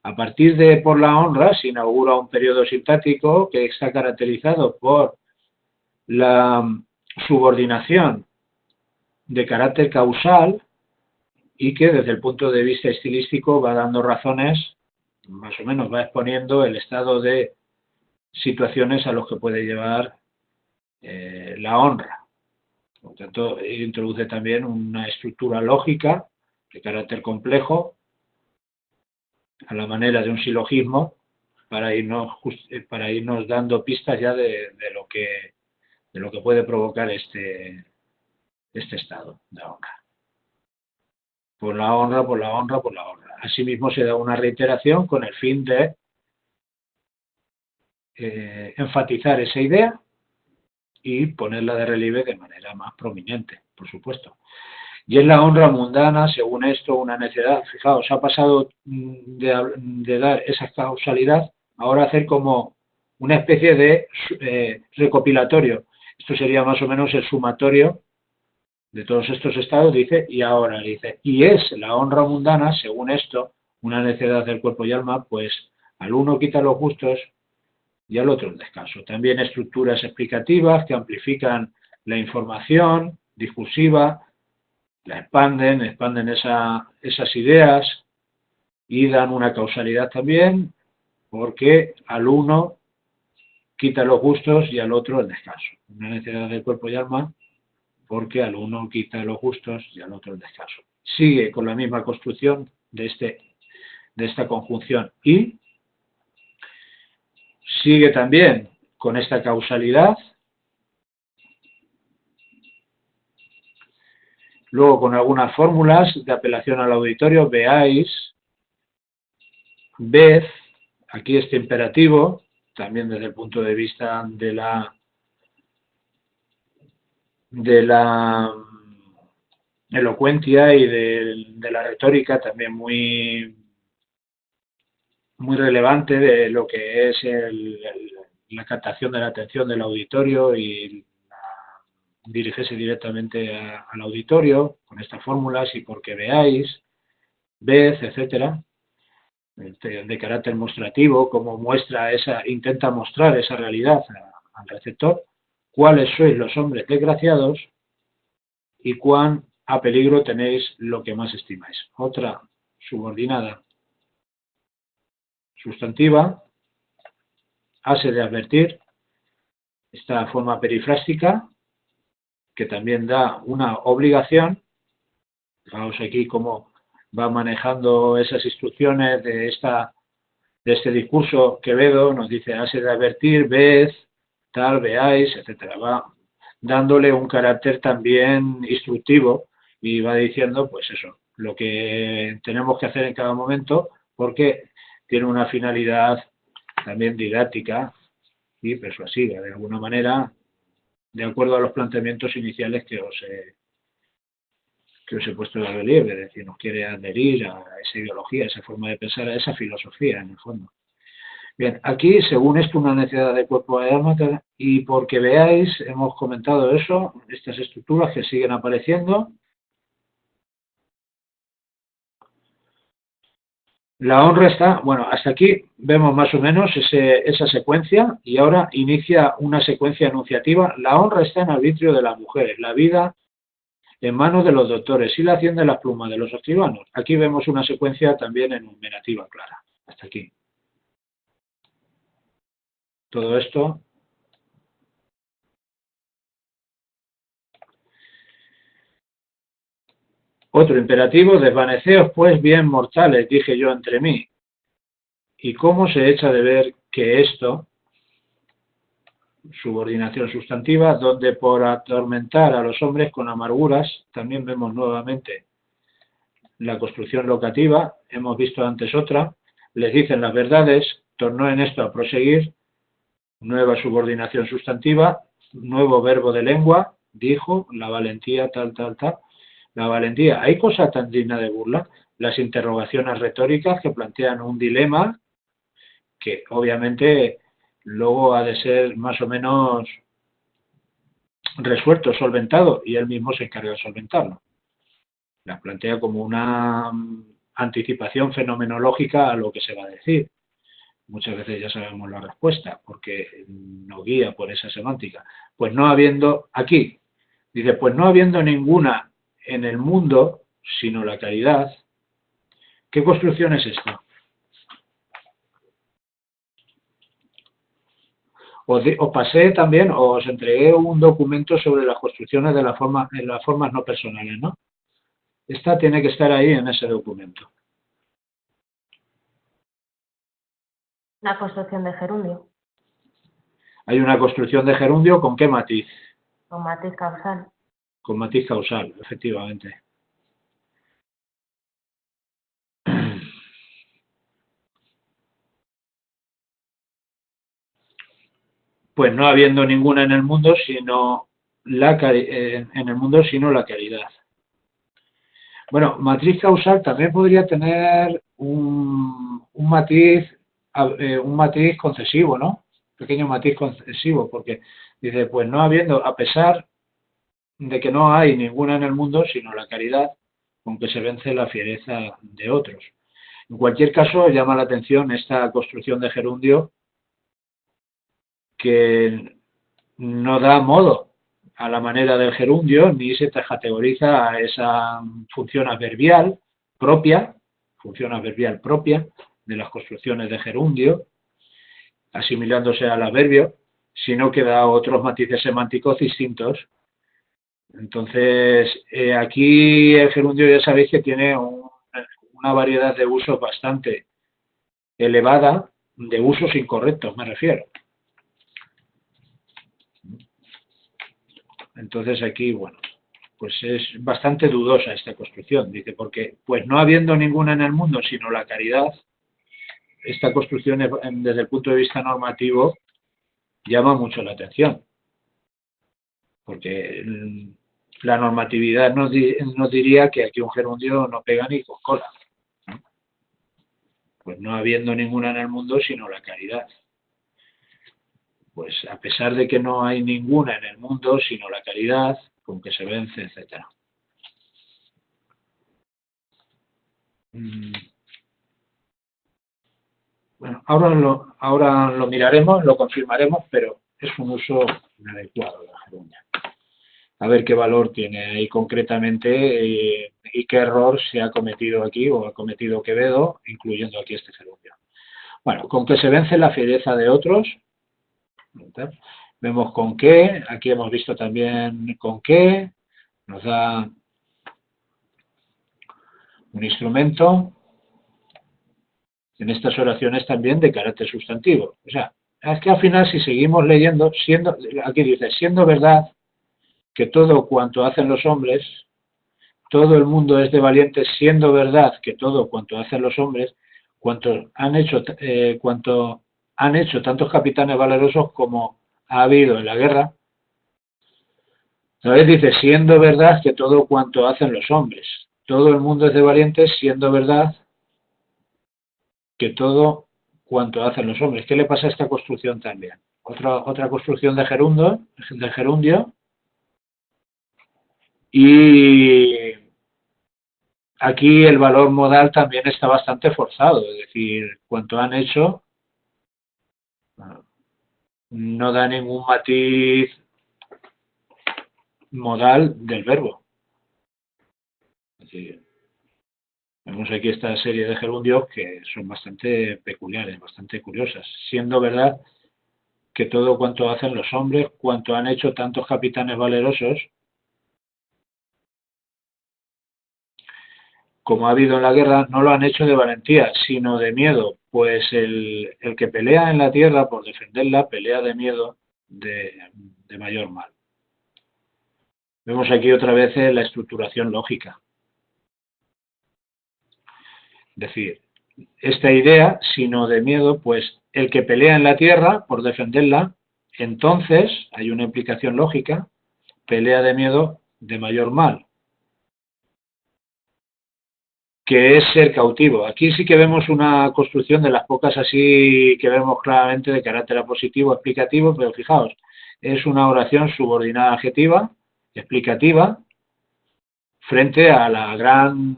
a partir de por la honra se inaugura un periodo sintáctico que está caracterizado por la subordinación de carácter causal y que desde el punto de vista estilístico va dando razones, más o menos va exponiendo el estado de situaciones a los que puede llevar la honra. Por tanto, introduce también una estructura lógica de carácter complejo a la manera de un silogismo para irnos dando pistas ya de lo que puede provocar este estado de honra. Por la honra, por la honra, por la honra. Asimismo se da una reiteración con el fin de enfatizar esa idea y ponerla de relieve de manera más prominente, por supuesto. Y es la honra mundana, según esto, una necedad. Fijaos, ha pasado de dar esa causalidad, ahora hacer como una especie de recopilatorio. Esto sería más o menos el sumatorio de todos estos estados, dice, y ahora dice, y es la honra mundana, según esto, una necedad del cuerpo y alma, pues al uno quita los gustos y al otro el descanso. También estructuras explicativas que amplifican la información discursiva, la expanden esas ideas y dan una causalidad también, porque al uno quita los gustos y al otro el descanso. Una necesidad del cuerpo y alma, porque al uno quita los gustos y al otro el descanso. Sigue con la misma construcción de esta conjunción y sigue también con esta causalidad, luego con algunas fórmulas de apelación al auditorio, veáis, ved, aquí este imperativo, también desde el punto de vista de la elocuencia y de la retórica, también muy relevante de lo que es la captación de la atención del auditorio y dirigirse directamente al auditorio con estas fórmulas y porque veáis, ved, etcétera, de carácter mostrativo, como intenta mostrar esa realidad al receptor, cuáles sois los hombres desgraciados y cuán a peligro tenéis lo que más estimáis. Otra subordinada sustantiva, hace de advertir, esta forma perifrástica, que también da una obligación. Fijaos aquí cómo va manejando esas instrucciones de de este discurso, Quevedo nos dice, hace de advertir, ved, tal, veáis, etcétera. Va dándole un carácter también instructivo y va diciendo, pues eso, lo que tenemos que hacer en cada momento, porque tiene una finalidad también didáctica y persuasiva, de alguna manera, de acuerdo a los planteamientos iniciales que os he puesto de relieve, es decir, nos quiere adherir a esa ideología, a esa forma de pensar, a esa filosofía, en el fondo. Bien, aquí, según esto, una necesidad de cuerpo de alma, y porque veáis, hemos comentado eso, estas estructuras que siguen apareciendo. La honra está, bueno, hasta aquí vemos más o menos esa secuencia y ahora inicia una secuencia enunciativa. La honra está en arbitrio de las mujeres, la vida en manos de los doctores y la hacienda en las plumas de los escribanos. Aquí vemos una secuencia también enumerativa clara. Hasta aquí. Todo esto. Otro imperativo, desvaneceos pues bien mortales, dije yo entre mí. ¿Y cómo se echa de ver que esto, subordinación sustantiva, donde por atormentar a los hombres con amarguras, también vemos nuevamente la construcción locativa, hemos visto antes otra, les dicen las verdades, tornó en esto a proseguir, nueva subordinación sustantiva, nuevo verbo de lengua, dijo, la valentía, tal, tal, tal. La valentía, hay cosa tan digna de burla, las interrogaciones retóricas que plantean un dilema que obviamente luego ha de ser más o menos resuelto, solventado, y él mismo se encarga de solventarlo. Las plantea como una anticipación fenomenológica a lo que se va a decir. Muchas veces ya sabemos la respuesta, porque nos guía por esa semántica. Pues no habiendo, aquí, dice, pues no habiendo ninguna en el mundo, sino la caridad. ¿Qué construcción es esta? Os pasé también, os entregué un documento sobre las construcciones de las formas no personales, ¿no? Esta tiene que estar ahí en ese documento. La construcción de gerundio. Hay una construcción de gerundio, ¿con qué matiz? Con matiz causal. Con matiz causal, efectivamente. Pues no habiendo ninguna en el mundo sino la caridad. Bueno, matriz causal también podría tener un matiz concesivo, ¿no? Pequeño matiz concesivo, porque dice, pues no habiendo, a pesar de que no hay ninguna en el mundo sino la caridad, con que se vence la fiereza de otros. En cualquier caso, llama la atención esta construcción de gerundio que no da modo a la manera del gerundio ni se categoriza a esa función adverbial propia de las construcciones de gerundio, asimilándose al adverbio, sino que da otros matices semánticos distintos. Entonces, aquí el gerundio ya sabéis que tiene una variedad de usos bastante elevada, de usos incorrectos me refiero. Entonces aquí, bueno, pues es bastante dudosa esta construcción. Dice, porque pues no habiendo ninguna en el mundo sino la caridad, esta construcción desde el punto de vista normativo llama mucho la atención. Porque la normatividad nos diría que aquí un gerundio no pega ni con cola. Pues no habiendo ninguna en el mundo sino la caridad. Pues a pesar de que no hay ninguna en el mundo sino la caridad, con que se vence, etcétera. Bueno, ahora lo miraremos, lo confirmaremos, pero es un uso inadecuado de la gerundia. A ver qué valor tiene ahí concretamente y qué error se ha cometido aquí o ha cometido Quevedo, incluyendo aquí este gerundio. Bueno, con que se vence la fiereza de otros. Vemos con qué, aquí hemos visto también con qué, nos da un instrumento. en estas oraciones también de carácter sustantivo. O sea, es que al final si seguimos leyendo, aquí dice, siendo verdad que todo cuanto hacen los hombres, todo el mundo es de valientes, siendo verdad que todo cuanto hacen los hombres, cuanto han hecho tantos capitanes valerosos como ha habido en la guerra. ¿Sabes? Dice, siendo verdad que todo cuanto hacen los hombres, todo el mundo es de valientes, siendo verdad que todo cuanto hacen los hombres. ¿Qué le pasa a esta construcción también? Otra construcción de gerundio. Y aquí el valor modal también está bastante forzado, es decir, cuanto han hecho no da ningún matiz modal del verbo. Es decir, vemos aquí esta serie de gerundios que son bastante peculiares, bastante curiosas, siendo verdad que todo cuanto hacen los hombres, cuanto han hecho tantos capitanes valerosos, como ha habido en la guerra, no lo han hecho de valentía, sino de miedo, pues el que pelea en la tierra por defenderla, pelea de miedo de mayor mal. Vemos aquí otra vez la estructuración lógica. Es decir, esta idea, sino de miedo, pues el que pelea en la tierra por defenderla, entonces, hay una implicación lógica, pelea de miedo de mayor mal, que es ser cautivo. Aquí sí que vemos una construcción de las pocas así que vemos claramente de carácter apositivo, explicativo, pero fijaos, es una oración subordinada adjetiva, explicativa, frente a la gran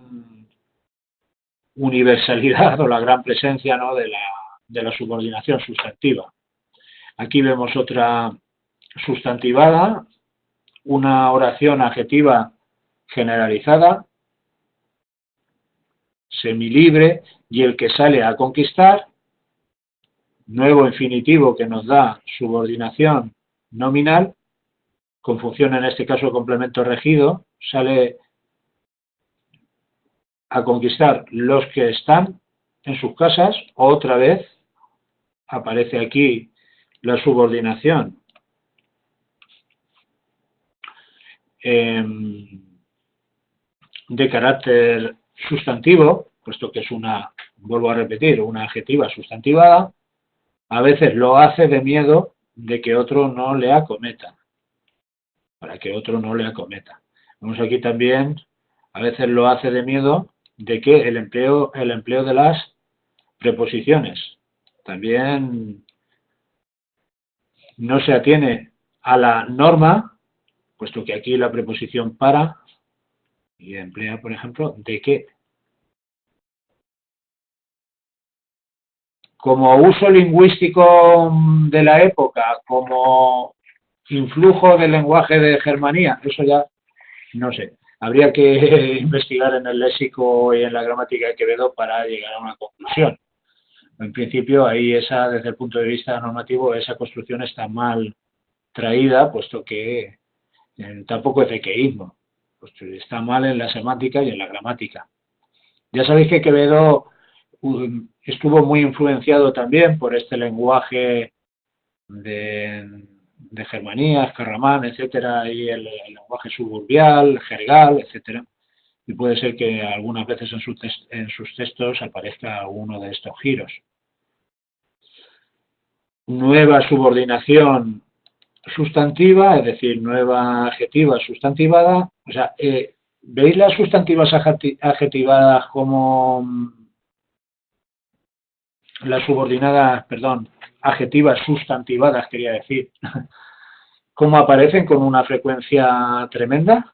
universalidad o la gran presencia, ¿no?, de la subordinación sustantiva. Aquí vemos otra sustantivada, una oración adjetiva generalizada, semilibre, y el que sale a conquistar, nuevo infinitivo que nos da subordinación nominal, con función en este caso complemento regido, sale a conquistar los que están en sus casas. Otra vez aparece aquí la subordinación de carácter sustantivo, puesto que es una, vuelvo a repetir, una adjetiva sustantivada. A veces lo hace de miedo de que otro no le acometa, para que otro no le acometa. Vemos aquí también, a veces lo hace de miedo de que el empleo de las preposiciones también no se atiene a la norma, puesto que aquí la preposición para y emplea, por ejemplo, de que. Como uso lingüístico de la época, como influjo del lenguaje de Germanía, eso ya no sé. Habría que investigar en el léxico y en la gramática de Quevedo para llegar a una conclusión. En principio, ahí desde el punto de vista normativo, esa construcción está mal traída, puesto que tampoco es dequeísmo. Pues está mal en la semántica y en la gramática. Ya sabéis que Quevedo estuvo muy influenciado también por este lenguaje de Germanía, Carramán, etcétera, y el lenguaje suburbial, jergal, etcétera. Y puede ser que algunas veces en sus textos aparezca uno de estos giros. Nueva subordinación sustantiva, es decir, nueva adjetiva sustantivada. O sea, ¿veis las sustantivas adjetivadas como las subordinadas, perdón, adjetivas sustantivadas, quería decir, cómo aparecen con una frecuencia tremenda?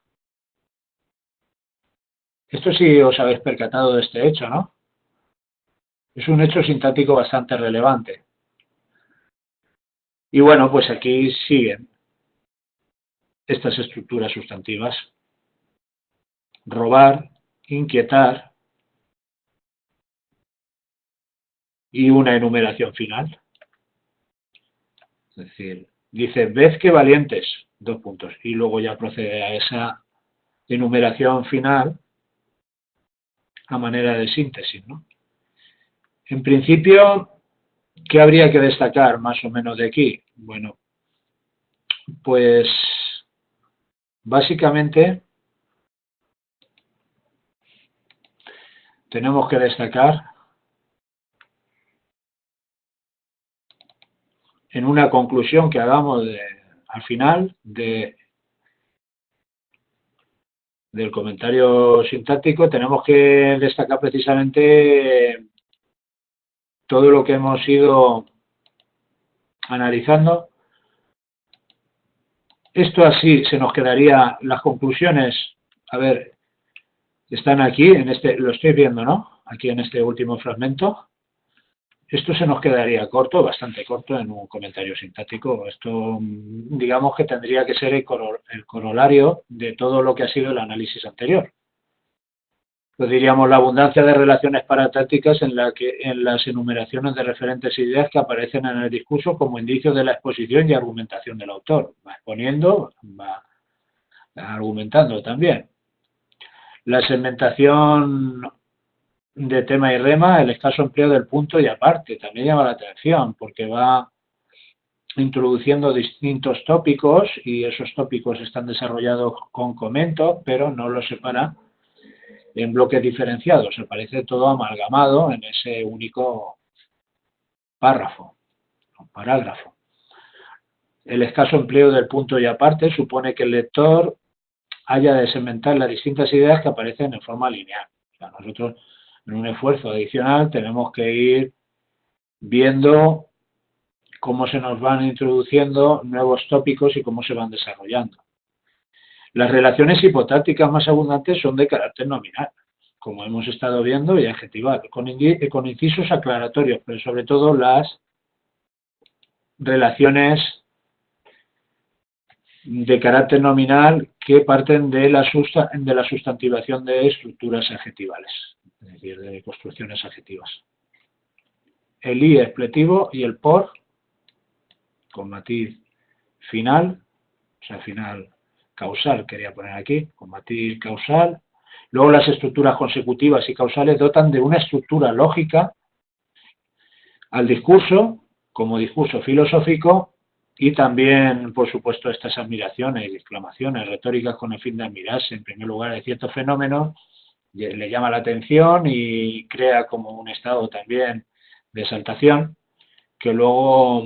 Esto sí os habéis percatado de este hecho, ¿no? Es un hecho sintáctico bastante relevante. Y bueno, pues aquí siguen estas estructuras sustantivas. Robar, inquietar y una enumeración final. Es decir, dice, ved qué valientes, dos puntos, y luego ya procede a esa enumeración final a manera de síntesis, ¿no? En principio, ¿qué habría que destacar más o menos de aquí? Bueno, pues básicamente tenemos que destacar en una conclusión que hagamos al final del comentario sintáctico, tenemos que destacar precisamente todo lo que hemos ido analizando. Esto así se nos quedaría, las conclusiones, a ver, están aquí, lo estoy viendo, ¿no? Aquí en este último fragmento. Esto se nos quedaría corto, bastante corto en un comentario sintáctico. Esto, digamos que tendría que ser el corolario de todo lo que ha sido el análisis anterior. Pues diríamos la abundancia de relaciones paratácticas en las enumeraciones de referentes e ideas que aparecen en el discurso como indicio de la exposición y argumentación del autor. Va exponiendo, va argumentando también. La segmentación de tema y rema, el escaso empleo del punto y aparte, también llama la atención porque va introduciendo distintos tópicos y esos tópicos están desarrollados con comentos, pero no los separa en bloques diferenciados, aparece todo amalgamado en ese único párrafo o parágrafo. El escaso empleo del punto y aparte supone que el lector haya de segmentar las distintas ideas que aparecen en forma lineal. O sea, nosotros en un esfuerzo adicional tenemos que ir viendo cómo se nos van introduciendo nuevos tópicos y cómo se van desarrollando. Las relaciones hipotáticas más abundantes son de carácter nominal, como hemos estado viendo, y adjetival, con incisos aclaratorios, pero sobre todo las relaciones de carácter nominal que parten de la sustantivación de estructuras adjetivales, es decir, de construcciones adjetivas. El i expletivo y el por, con matiz final, o sea, final causal, quería poner aquí, con matiz causal. Luego las estructuras consecutivas y causales dotan de una estructura lógica al discurso, como discurso filosófico, y también, por supuesto, estas admiraciones y exclamaciones retóricas con el fin de admirarse, en primer lugar, de ciertos fenómenos, le llama la atención y crea como un estado también de exaltación, que luego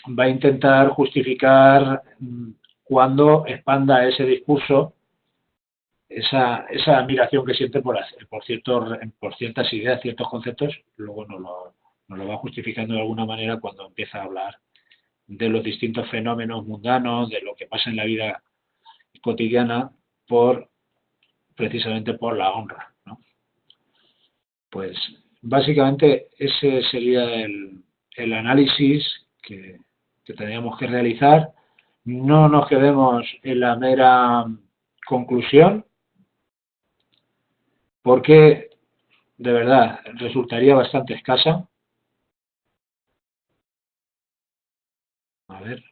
va a intentar justificar cuando expanda ese discurso esa admiración que siente por ciertas ideas, ciertos conceptos, luego nos lo va justificando de alguna manera cuando empieza a hablar de los distintos fenómenos mundanos, de lo que pasa en la vida cotidiana, precisamente por la honra, ¿no? Pues básicamente ese sería el análisis que tendríamos que realizar. No nos quedemos en la mera conclusión, porque de verdad resultaría bastante escasa. A ver.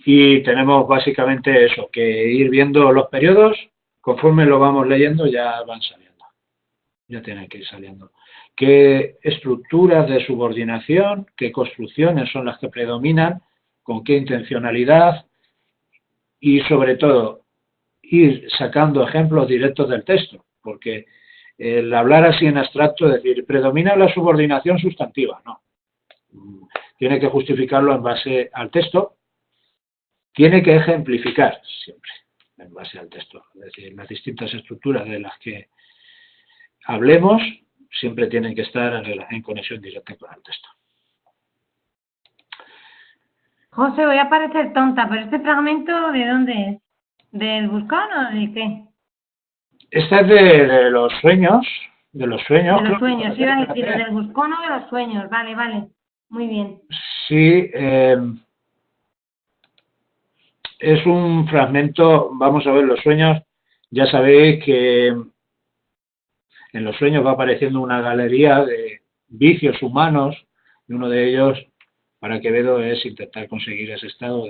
Y tenemos básicamente eso, que ir viendo los periodos, conforme lo vamos leyendo ya van saliendo, ya tienen que ir saliendo. ¿Qué estructuras de subordinación, qué construcciones son las que predominan, con qué intencionalidad y sobre todo ir sacando ejemplos directos del texto? Porque el hablar así en abstracto, es decir, predomina la subordinación sustantiva, no. Tiene que justificarlo en base al texto. Tiene que ejemplificar siempre en base al texto. Es decir, las distintas estructuras de las que hablemos siempre tienen que estar en conexión directa con el texto. José, voy a parecer tonta, pero ¿este fragmento de dónde es? ¿Del Buscón o de qué? Esta es de los sueños. De los sueños. De los sueños, iba a decir, del Buscón o de los sueños. Vale, vale. Muy bien. Sí, es un fragmento, vamos a ver, los sueños, ya sabéis que en los sueños va apareciendo una galería de vicios humanos, y uno de ellos, para Quevedo, es intentar conseguir ese estado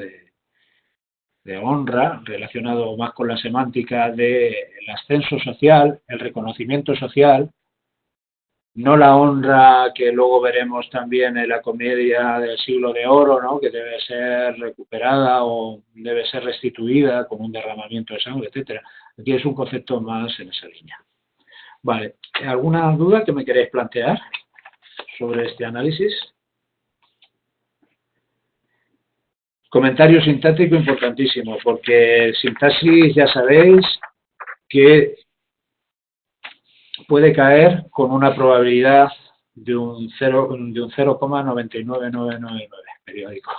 de honra, relacionado más con la semántica del ascenso social, el reconocimiento social, no la honra que luego veremos también en la comedia del siglo de oro, ¿no? Que debe ser recuperada o debe ser restituida con un derramamiento de sangre, etcétera. Aquí es un concepto más en esa línea. Vale, ¿alguna duda que me queréis plantear sobre este análisis? Comentario sintáctico importantísimo, porque sintaxis ya sabéis que puede caer con una probabilidad de un 0,99999 periódico.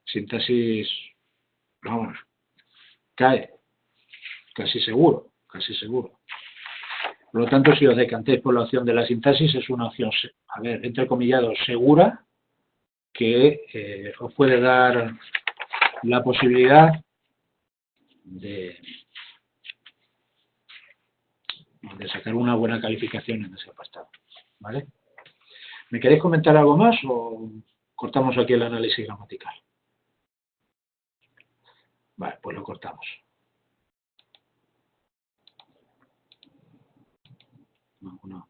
Sintaxis, vamos, cae, casi seguro, casi seguro. Por lo tanto, si os decantéis por la opción de la sintaxis, es una opción, a ver, entre comillas, segura, que os puede dar la posibilidad de sacar una buena calificación en ese apartado. ¿Vale? ¿Me queréis comentar algo más o cortamos aquí el análisis gramatical? Vale, pues lo cortamos. No.